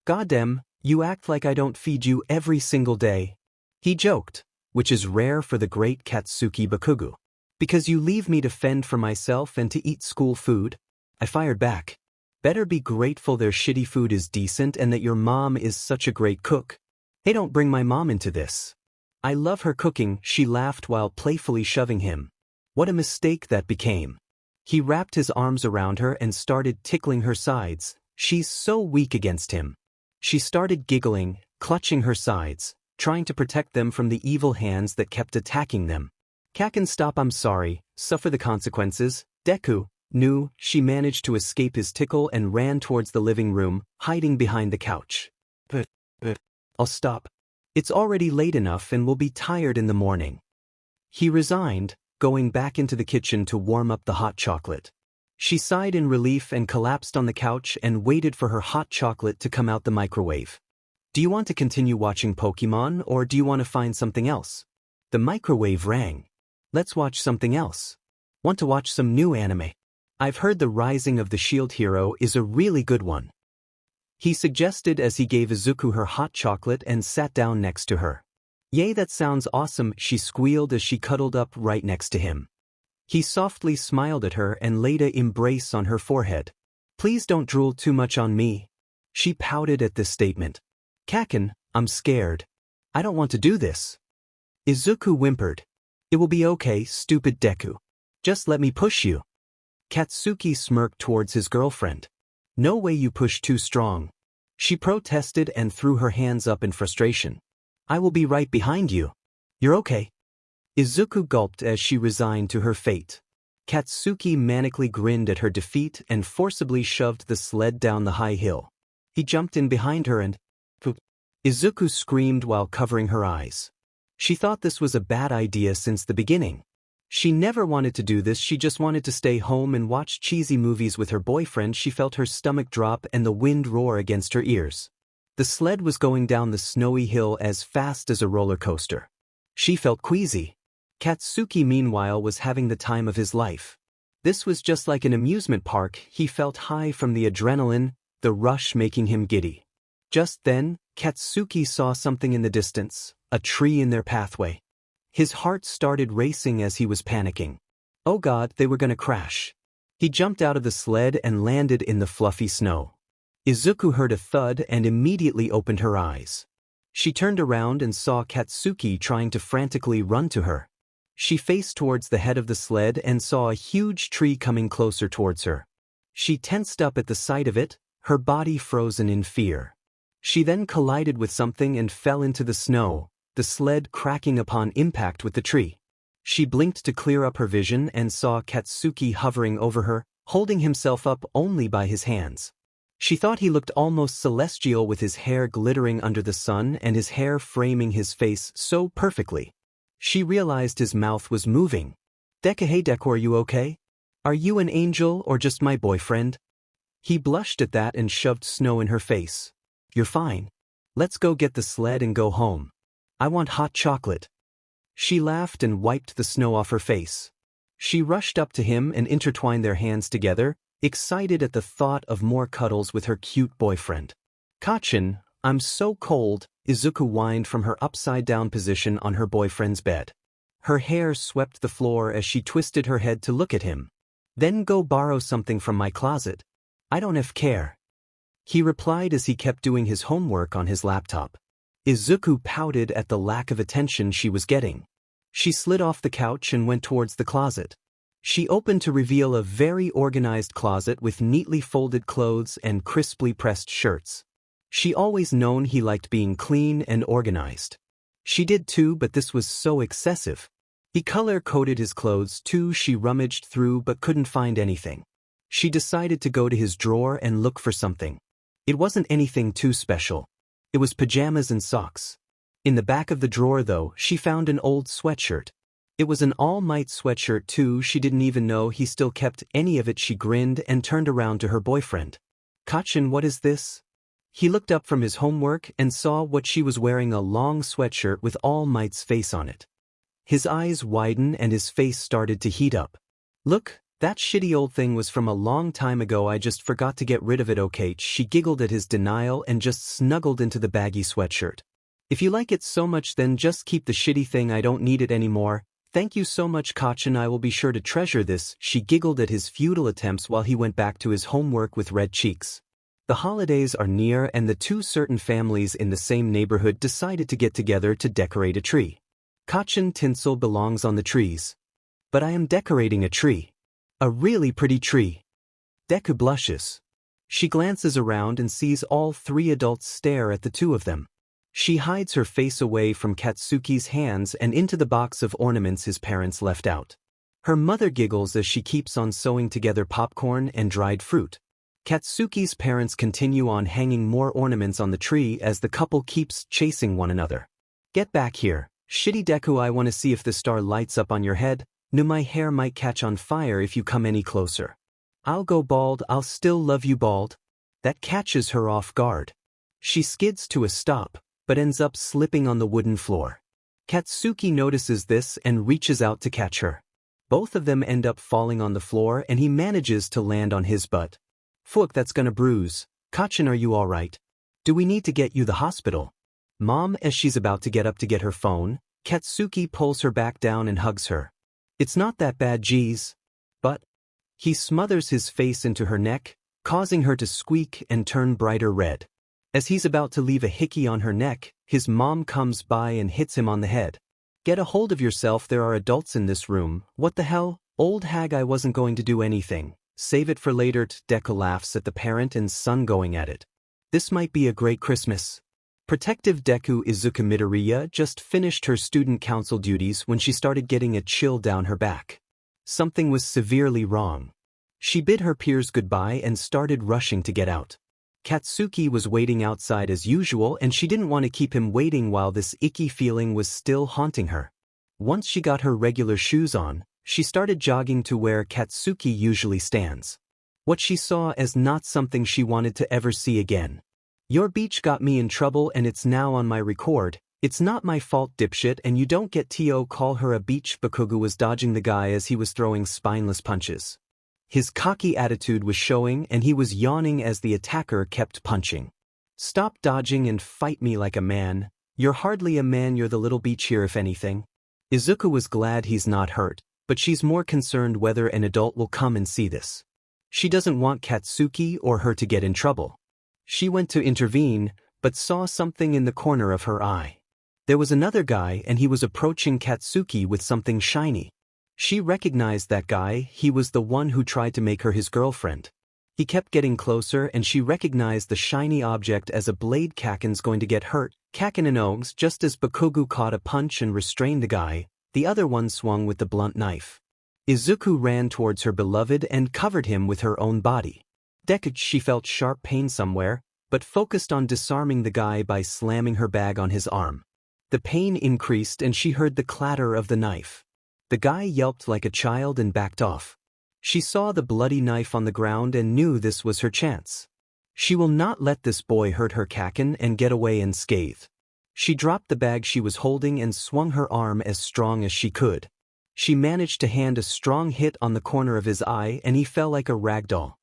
Goddamn, you act like I don't feed you every single day. He joked, which is rare for the great Katsuki Bakugou. Because you leave me to fend for myself and to eat school food? I fired back. Better be grateful their shitty food is decent and that your mom is such a great cook. Hey, don't bring my mom into this. I love her cooking, she laughed while playfully shoving him. What a mistake that became. He wrapped his arms around her and started tickling her sides. She's so weak against him. She started giggling, clutching her sides, trying to protect them from the evil hands that kept attacking them. Kaken, stop, I'm sorry, suffer the consequences. Deku knew. She managed to escape his tickle and ran towards the living room, hiding behind the couch. But, I'll stop. It's already late enough and we'll be tired in the morning. He resigned, going back into the kitchen to warm up the hot chocolate. She sighed in relief and collapsed on the couch and waited for her hot chocolate to come out the microwave. Do you want to continue watching Pokemon or do you want to find something else? The microwave rang. Let's watch something else. Want to watch some new anime? I've heard The Rising of the Shield Hero is a really good one. He suggested as he gave Izuku her hot chocolate and sat down next to her. Yay, that sounds awesome, she squealed as she cuddled up right next to him. He softly smiled at her and laid an embrace on her forehead. Please don't drool too much on me. She pouted at this statement. Kaken, I'm scared. I don't want to do this. Izuku whimpered. It will be okay, stupid Deku. Just let me push you. Katsuki smirked towards his girlfriend. No way, you push too strong. She protested and threw her hands up in frustration. I will be right behind you. You're okay. Izuku gulped as she resigned to her fate. Katsuki manically grinned at her defeat and forcibly shoved the sled down the high hill. He jumped in behind her and... Izuku screamed while covering her eyes. She thought this was a bad idea since the beginning. She never wanted to do this, she just wanted to stay home and watch cheesy movies with her boyfriend. She felt her stomach drop and the wind roar against her ears. The sled was going down the snowy hill as fast as a roller coaster. She felt queasy. Katsuki, meanwhile, was having the time of his life. This was just like an amusement park. He felt high from the adrenaline, the rush making him giddy. Just then, Katsuki saw something in the distance, a tree in their pathway. His heart started racing as he was panicking. Oh God, they were gonna crash. He jumped out of the sled and landed in the fluffy snow. Izuku heard a thud and immediately opened her eyes. She turned around and saw Katsuki trying to frantically run to her. She faced towards the head of the sled and saw a huge tree coming closer towards her. She tensed up at the sight of it, her body frozen in fear. She then collided with something and fell into the snow, the sled cracking upon impact with the tree. She blinked to clear up her vision and saw Katsuki hovering over her, holding himself up only by his hands. She thought he looked almost celestial with his hair glittering under the sun and his hair framing his face so perfectly. She realized his mouth was moving. Deku, hey Deku, are you okay? Are you an angel or just my boyfriend? He blushed at that and shoved snow in her face. You're fine. Let's go get the sled and go home. I want hot chocolate. She laughed and wiped the snow off her face. She rushed up to him and intertwined their hands together, excited at the thought of more cuddles with her cute boyfriend. Kachen, I'm so cold, Izuku whined from her upside-down position on her boyfriend's bed. Her hair swept the floor as she twisted her head to look at him. Then go borrow something from my closet. I don't care. He replied as he kept doing his homework on his laptop. Izuku pouted at the lack of attention she was getting. She slid off the couch and went towards the closet. She opened to reveal a very organized closet with neatly folded clothes and crisply pressed shirts. She always known he liked being clean and organized. She did too, but this was so excessive. He color-coded his clothes too. She rummaged through but couldn't find anything. She decided to go to his drawer and look for something. It wasn't anything too special. It was pajamas and socks. In the back of the drawer, though, she found an old sweatshirt. It was an All Might sweatshirt too. She didn't even know he still kept any of it. She grinned and turned around to her boyfriend. Kachen, what is this? He looked up from his homework and saw what she was wearing, a long sweatshirt with All Might's face on it. His eyes widened and his face started to heat up. Look, that shitty old thing was from a long time ago. I just forgot to get rid of it, okay? She giggled at his denial and just snuggled into the baggy sweatshirt. If you like it so much, then just keep the shitty thing. I don't need it anymore. Thank you so much, Kachen. I will be sure to treasure this. She giggled at his futile attempts while he went back to his homework with red cheeks. The holidays are near and the two certain families in the same neighborhood decided to get together to decorate a tree. Kachen tinsel belongs on the trees. But I am decorating a tree. A really pretty tree. Deku blushes. She glances around and sees all three adults stare at the two of them. She hides her face away from Katsuki's hands and into the box of ornaments his parents left out. Her mother giggles as she keeps on sewing together popcorn and dried fruit. Katsuki's parents continue on hanging more ornaments on the tree as the couple keeps chasing one another. Get back here, shitty Deku, I want to see if the star lights up on your head. No, my hair might catch on fire if you come any closer. I'll go bald, I'll still love you bald. That catches her off guard. She skids to a stop, but ends up slipping on the wooden floor. Katsuki notices this and reaches out to catch her. Both of them end up falling on the floor and he manages to land on his butt. Fuck, that's gonna bruise. Kachin, are you alright? Do we need to get you the hospital? Mom, as she's about to get up to get her phone, Katsuki pulls her back down and hugs her. It's not that bad, geez. But he smothers his face into her neck, causing her to squeak and turn brighter red. As he's about to leave a hickey on her neck, his mom comes by and hits him on the head. Get a hold of yourself, there are adults in this room. What the hell? Old hag, I wasn't going to do anything. Save it for later. Deku laughs at the parent and son going at it. This might be a great Christmas. Protective Deku Izuku Midoriya just finished her student council duties when she started getting a chill down her back. Something was severely wrong. She bid her peers goodbye and started rushing to get out. Katsuki was waiting outside as usual and she didn't want to keep him waiting while this icky feeling was still haunting her. Once she got her regular shoes on, she started jogging to where Katsuki usually stands. What she saw as not something she wanted to ever see again. Your beach got me in trouble and it's now on my record. It's not my fault, dipshit, and you don't get to call her a beach. Bakugou was dodging the guy as he was throwing spineless punches. His cocky attitude was showing and he was yawning as the attacker kept punching. Stop dodging and fight me like a man. You're hardly a man, you're the little beach here if anything. Izuku was glad he's not hurt, but she's more concerned whether an adult will come and see this. She doesn't want Katsuki or her to get in trouble. She went to intervene, but saw something in the corner of her eye. There was another guy and he was approaching Katsuki with something shiny. She recognized that guy, he was the one who tried to make her his girlfriend. He kept getting closer and she recognized the shiny object as a blade. Kaken's going to get hurt. Kaken and Ogs, just as Bakugou caught a punch and restrained the guy, the other one swung with the blunt knife. Izuku ran towards her beloved and covered him with her own body. Deku, she felt sharp pain somewhere, but focused on disarming the guy by slamming her bag on his arm. The pain increased and she heard the clatter of the knife. The guy yelped like a child and backed off. She saw the bloody knife on the ground and knew this was her chance. She will not let this boy hurt her Kaken and get away unscathed. She dropped the bag she was holding and swung her arm as strong as she could. She managed to hand a strong hit on the corner of his eye and he fell like a ragdoll.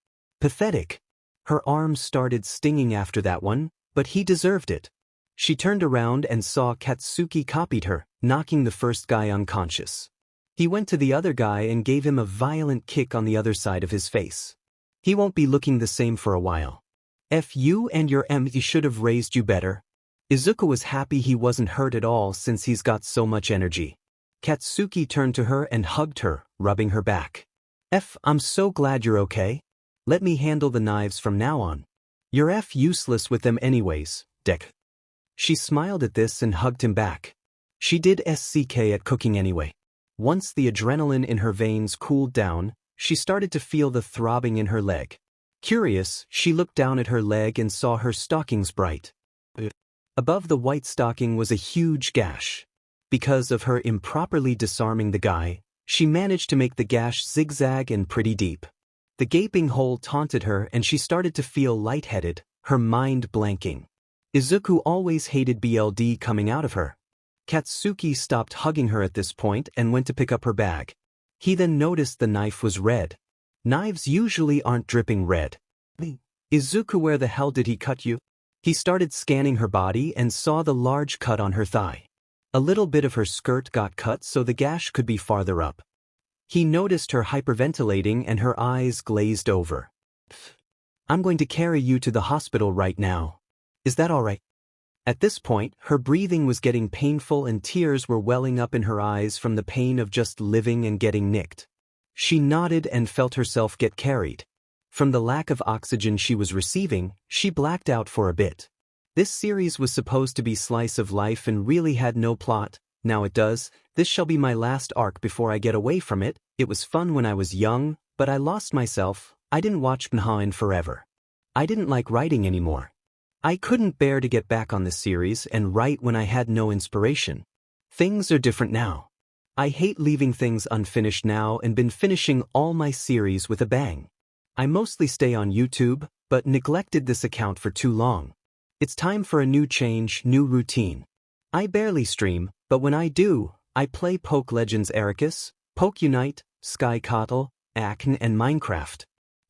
Pathetic. Her arm started stinging after that one, but he deserved it. She turned around and saw Katsuki copied her, knocking the first guy unconscious. He went to the other guy and gave him a violent kick on the other side of his face. He won't be looking the same for a while. F you and your he should have raised you better. Izuku was happy he wasn't hurt at all since he's got so much energy. Katsuki turned to her and hugged her, rubbing her back. I'm so glad you're okay. Let me handle the knives from now on. You're useless with them anyways, Deku. She smiled at this and hugged him back. She did SCK at cooking anyway. Once the adrenaline in her veins cooled down, she started to feel the throbbing in her leg. Curious, she looked down at her leg and saw her stockings bright. Above the white stocking was a huge gash. Because of her improperly disarming the guy, she managed to make the gash zigzag and pretty deep. The gaping hole taunted her and she started to feel lightheaded, her mind blanking. Izuku always hated BLD coming out of her. Katsuki stopped hugging her at this point and went to pick up her bag. He then noticed the knife was red. Knives usually aren't dripping red. Izuku, where the hell did he cut you? He started scanning her body and saw the large cut on her thigh. A little bit of her skirt got cut so the gash could be farther up. He noticed her hyperventilating and her eyes glazed over. I'm going to carry you to the hospital right now. Is that all right? At this point, her breathing was getting painful and tears were welling up in her eyes from the pain of just living and getting nicked. She nodded and felt herself get carried. From the lack of oxygen she was receiving, she blacked out for a bit. This series was supposed to be slice of life and really had no plot. Now it does. This shall be my last arc before I get away from it. It was fun when I was young, but I lost myself. I didn't watch Mha in forever. I didn't like writing anymore. I couldn't bear to get back on this series and write when I had no inspiration. Things are different now. I hate leaving things unfinished now and been finishing all my series with a bang. I mostly stay on YouTube, but neglected this account for too long. It's time for a new change, new routine. I barely stream, but when I do, I play Poke Legends Arceus, Poke Unite, Sky Coddle, Acne and Minecraft.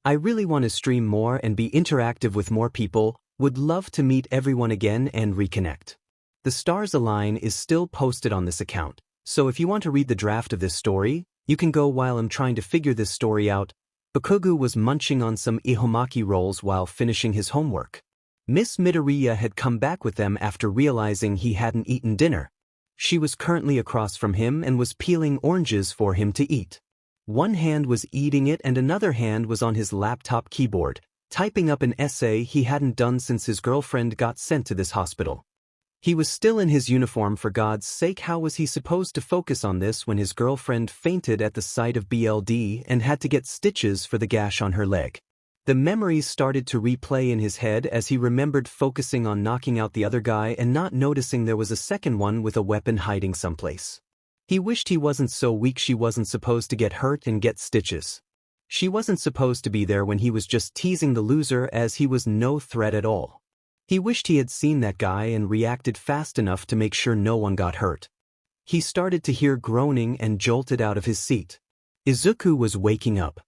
I really want to stream more and be interactive with more people, would love to meet everyone again and reconnect. The Stars Align is still posted on this account, so if you want to read the draft of this story, you can go while I'm trying to figure this story out. Bakugou was munching on some ihomaki rolls while finishing his homework. Miss Midoriya had come back with them after realizing he hadn't eaten dinner. She was currently across from him and was peeling oranges for him to eat. One hand was eating it and another hand was on his laptop keyboard, typing up an essay he hadn't done since his girlfriend got sent to this hospital. He was still in his uniform, for God's sake. How was he supposed to focus on this when his girlfriend fainted at the sight of BLD and had to get stitches for the gash on her leg? The memories started to replay in his head as he remembered focusing on knocking out the other guy and not noticing there was a second one with a weapon hiding someplace. He wished he wasn't so weak. She wasn't supposed to get hurt and get stitches. She wasn't supposed to be there when he was just teasing the loser, as he was no threat at all. He wished he had seen that guy and reacted fast enough to make sure no one got hurt. He started to hear groaning and jolted out of his seat. Izuku was waking up.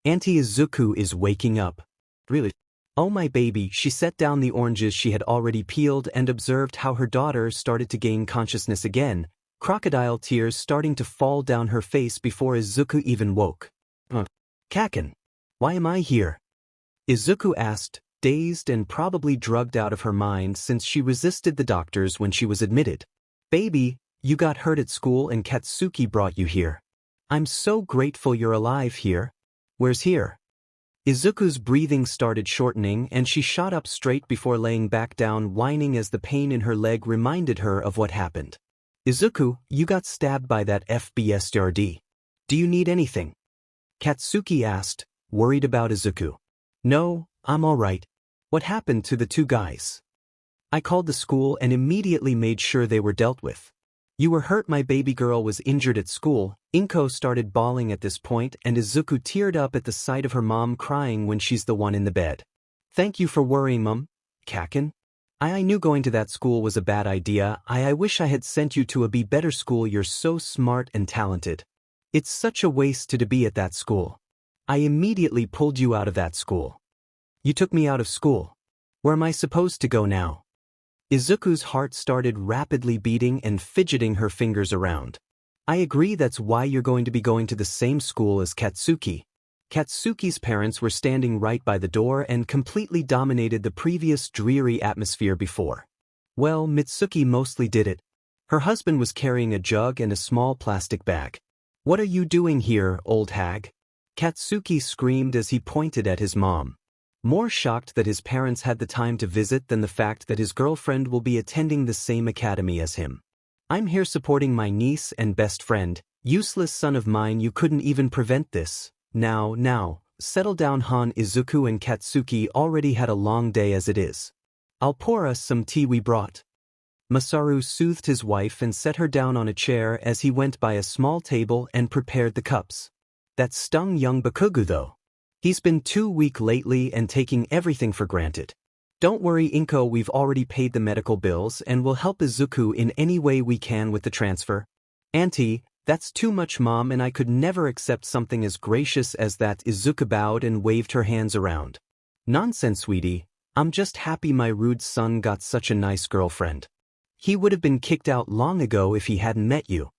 Auntie Izuku is waking up. Really? Oh my baby. She set down the oranges she had already peeled and observed how her daughter started to gain consciousness again, crocodile tears starting to fall down her face before Izuku even woke. Kaken, why am I here? Izuku asked, dazed and probably drugged out of her mind since she resisted the doctors when she was admitted. Baby, you got hurt at school and Katsuki brought you here. I'm so grateful you're alive here. Where's here? Izuku's breathing started shortening and she shot up straight before laying back down, whining as the pain in her leg reminded her of what happened. Izuku, you got stabbed by that FBSRD. Do you need anything? Katsuki asked, worried about Izuku. No, I'm all right. What happened to the two guys? I called the school and immediately made sure they were dealt with. You were hurt. My baby girl was injured at school. Inko started bawling at this point and Izuku teared up at the sight of her mom crying when she's the one in the bed. Thank you for worrying, Mum. Kaken? I knew going to that school was a bad idea. I wish I had sent you to a better school. You're so smart and talented. It's such a waste to be at that school. I immediately pulled you out of that school. You took me out of school. Where am I supposed to go now? Izuku's heart started rapidly beating and fidgeting her fingers around. I agree, that's why you're going to be going to the same school as Katsuki. Katsuki's parents were standing right by the door and completely dominated the previous dreary atmosphere before. Well, Mitsuki mostly did it. Her husband was carrying a jug and a small plastic bag. What are you doing here, old hag? Katsuki screamed as he pointed at his mom. More shocked that his parents had the time to visit than the fact that his girlfriend will be attending the same academy as him. I'm here supporting my niece and best friend. Useless son of mine, you couldn't even prevent this. Now, settle down, Han. Izuku and Katsuki already had a long day as it is. I'll pour us some tea we brought. Masaru soothed his wife and set her down on a chair as he went by a small table and prepared the cups. That stung young Bakugou though. He's been too weak lately and taking everything for granted. Don't worry, Inko, we've already paid the medical bills and will help Izuku in any way we can with the transfer. Auntie, that's too much, Mom, and I could never accept something as gracious as that. Izuku bowed and waved her hands around. Nonsense, sweetie. I'm just happy my rude son got such a nice girlfriend. He would have been kicked out long ago if he hadn't met you.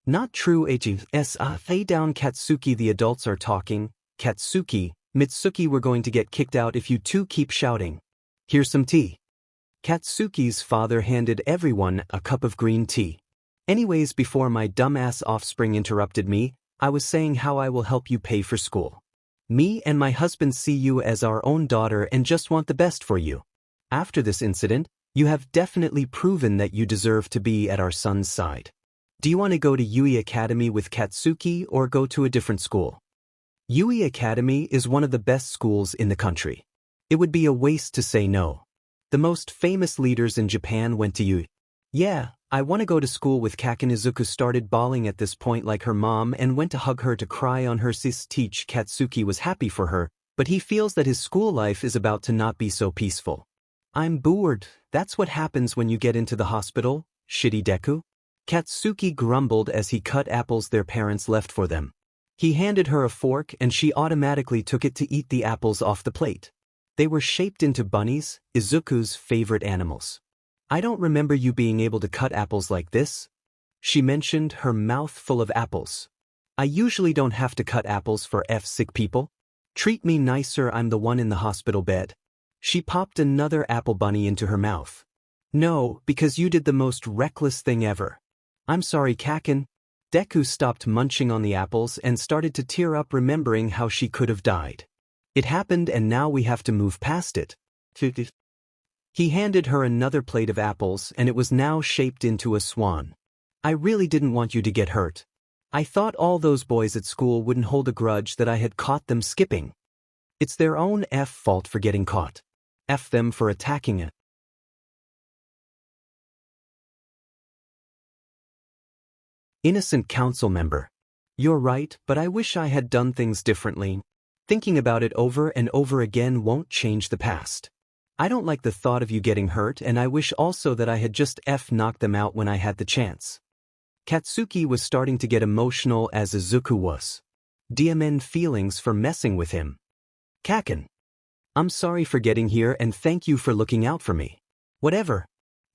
Not true, lay down, Katsuki, the adults are talking. Katsuki, Mitsuki, we're going to get kicked out if you two keep shouting. Here's some tea. Katsuki's father handed everyone a cup of green tea. Anyways, before my dumbass offspring interrupted me, I was saying how I will help you pay for school. Me and my husband see you as our own daughter and just want the best for you. After this incident, you have definitely proven that you deserve to be at our son's side. Do you want to go to Yui Academy with Katsuki or go to a different school? Yui Academy is one of the best schools in the country. It would be a waste to say no. The most famous leaders in Japan went to Yui. Yeah, I want to go to school with Kaken. Izuku started bawling at this point like her mom and went to hug her to cry on her sis. Teach Katsuki was happy for her, but he feels that his school life is about to not be so peaceful. I'm bored, that's what happens when you get into the hospital, shitty Deku. Katsuki grumbled as he cut apples their parents left for them. He handed her a fork and she automatically took it to eat the apples off the plate. They were shaped into bunnies, Izuku's favorite animals. I don't remember you being able to cut apples like this. She mentioned, her mouth full of apples. I usually don't have to cut apples for sick people. Treat me nicer, I'm the one in the hospital bed. She popped another apple bunny into her mouth. No, because you did the most reckless thing ever. I'm sorry, Kaken. Deku stopped munching on the apples and started to tear up, remembering how she could have died. It happened and now we have to move past it. He handed her another plate of apples and it was now shaped into a swan. I really didn't want you to get hurt. I thought all those boys at school wouldn't hold a grudge that I had caught them skipping. It's their own fault for getting caught. F them for attacking it. Innocent council member. You're right, but I wish I had done things differently. Thinking about it over and over again won't change the past. I don't like the thought of you getting hurt, and I wish also that I had just knocked them out when I had the chance. Katsuki was starting to get emotional as Izuku was. DMN feelings for messing with him. Kaken. I'm sorry for getting here and thank you for looking out for me. Whatever.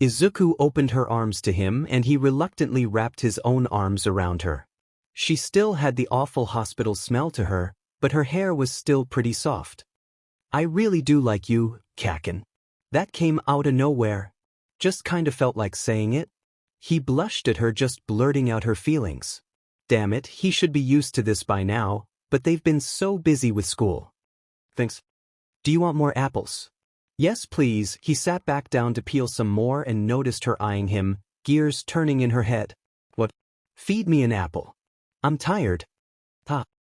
Izuku opened her arms to him and he reluctantly wrapped his own arms around her. She still had the awful hospital smell to her, but her hair was still pretty soft. I really do like you, Kaken. That came out of nowhere. Just kinda felt like saying it. He blushed at her, just blurting out her feelings. Damn it, he should be used to this by now, but they've been so busy with school. Thanks. Do you want more apples? Yes, please. He sat back down to peel some more and noticed her eyeing him, gears turning in her head. What? Feed me an apple. I'm tired.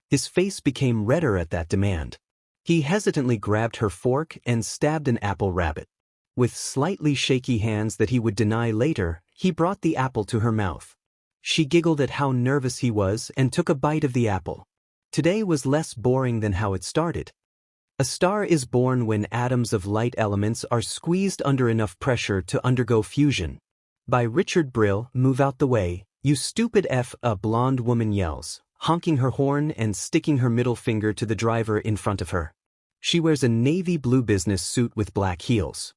His face became redder at that demand. He hesitantly grabbed her fork and stabbed an apple rabbit. With slightly shaky hands that he would deny later, he brought the apple to her mouth. She giggled at how nervous he was and took a bite of the apple. Today was less boring than how it started. A star is born when atoms of light elements are squeezed under enough pressure to undergo fusion. By Richard Brill. Move out the way, you stupid F, a blonde woman yells, honking her horn and sticking her middle finger to the driver in front of her. She wears a navy blue business suit with black heels.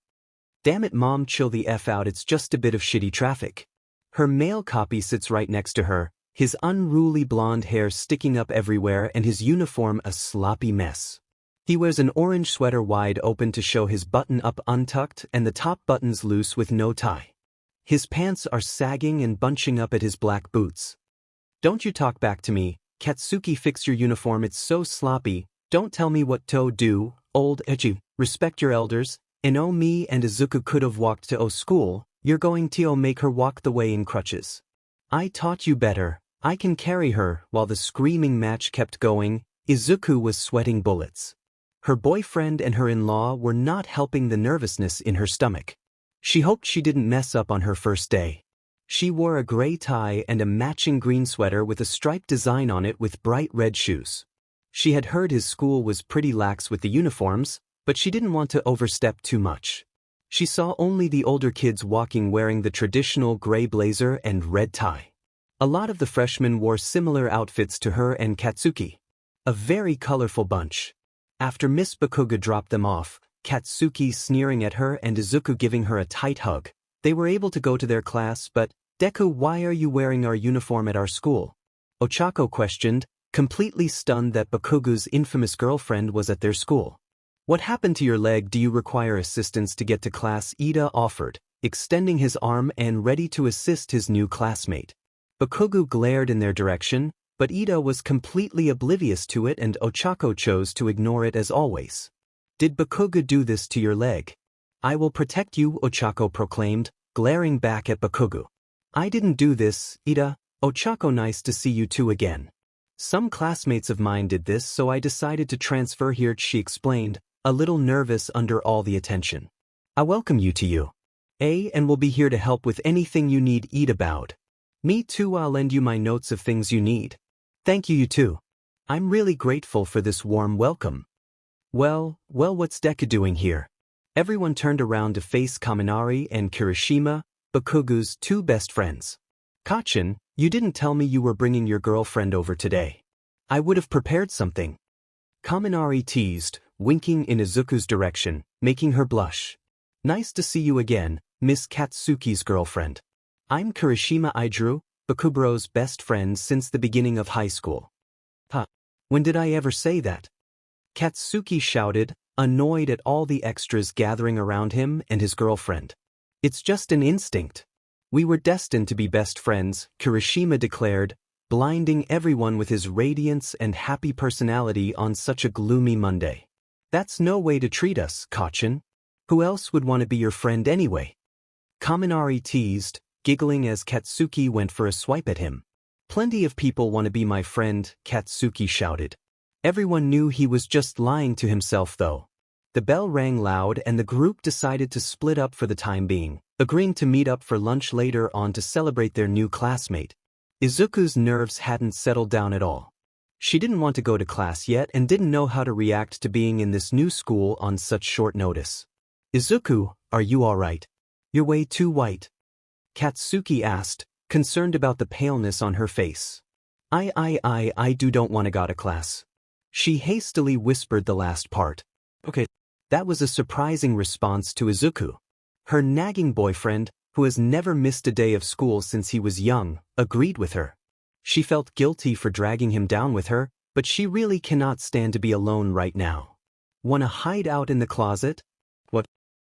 Damn it, mom, chill the F out, it's just a bit of shitty traffic. Her male copy sits right next to her, his unruly blonde hair sticking up everywhere and his uniform a sloppy mess. He wears an orange sweater wide open to show his button-up untucked and the top buttons loose with no tie. His pants are sagging and bunching up at his black boots. Don't you talk back to me, Katsuki, fix your uniform, it's so sloppy. Don't tell me what to do, old Echi. Respect your elders. And me and Izuku could have walked to school, you're going to make her walk the way in crutches. I taught you better, I can carry her. While the screaming match kept going, Izuku was sweating bullets. Her boyfriend and her in-law were not helping the nervousness in her stomach. She hoped she didn't mess up on her first day. She wore a gray tie and a matching green sweater with a striped design on it with bright red shoes. She had heard his school was pretty lax with the uniforms, but she didn't want to overstep too much. She saw only the older kids walking wearing the traditional gray blazer and red tie. A lot of the freshmen wore similar outfits to her and Katsuki. A very colorful bunch. After Miss Bakugou dropped them off, Katsuki sneering at her and Izuku giving her a tight hug, they were able to go to their class. But, Deku, why are you wearing our uniform at our school? Ochako questioned, completely stunned that Bakugou's infamous girlfriend was at their school. What happened to your leg? Do you require assistance to get to class? Ida offered, extending his arm and ready to assist his new classmate. Bakugou glared in their direction, but Ida was completely oblivious to it and Ochako chose to ignore it as always. Did Bakugou do this to your leg? I will protect you, Ochako proclaimed, glaring back at Bakugou. I didn't do this, Ida. Ochako, nice to see you two again. Some classmates of mine did this, so I decided to transfer here, she explained, a little nervous under all the attention. I welcome you to you. And will be here to help with anything you need. Ida bowed. Me too, I'll lend you my notes of things you need. Thank you, you too. I'm really grateful for this warm welcome. Well, what's Deku doing here? Everyone turned around to face Kaminari and Kirishima, Bakugou's two best friends. Kachin, you didn't tell me you were bringing your girlfriend over today. I would have prepared something. Kaminari teased, winking in Izuku's direction, making her blush. Nice to see you again, Miss Katsuki's girlfriend. I'm Kirishima Idru, Bakuburo's best friend since the beginning of high school. Huh? When did I ever say that? Katsuki shouted, annoyed at all the extras gathering around him and his girlfriend. It's just an instinct. We were destined to be best friends, Kirishima declared, blinding everyone with his radiance and happy personality on such a gloomy Monday. That's no way to treat us, Kachin. Who else would want to be your friend anyway? Kaminari teased, giggling as Katsuki went for a swipe at him. Plenty of people want to be my friend, Katsuki shouted. Everyone knew he was just lying to himself though. The bell rang loud and the group decided to split up for the time being, agreeing to meet up for lunch later on to celebrate their new classmate. Izuku's nerves hadn't settled down at all. She didn't want to go to class yet and didn't know how to react to being in this new school on such short notice. Izuku, are you alright? You're way too white. Katsuki asked, concerned about the paleness on her face. I don't want to go to class. She hastily whispered the last part. Okay. That was a surprising response to Izuku. Her nagging boyfriend, who has never missed a day of school since he was young, agreed with her. She felt guilty for dragging him down with her, but she really cannot stand to be alone right now. Wanna hide out in the closet? What?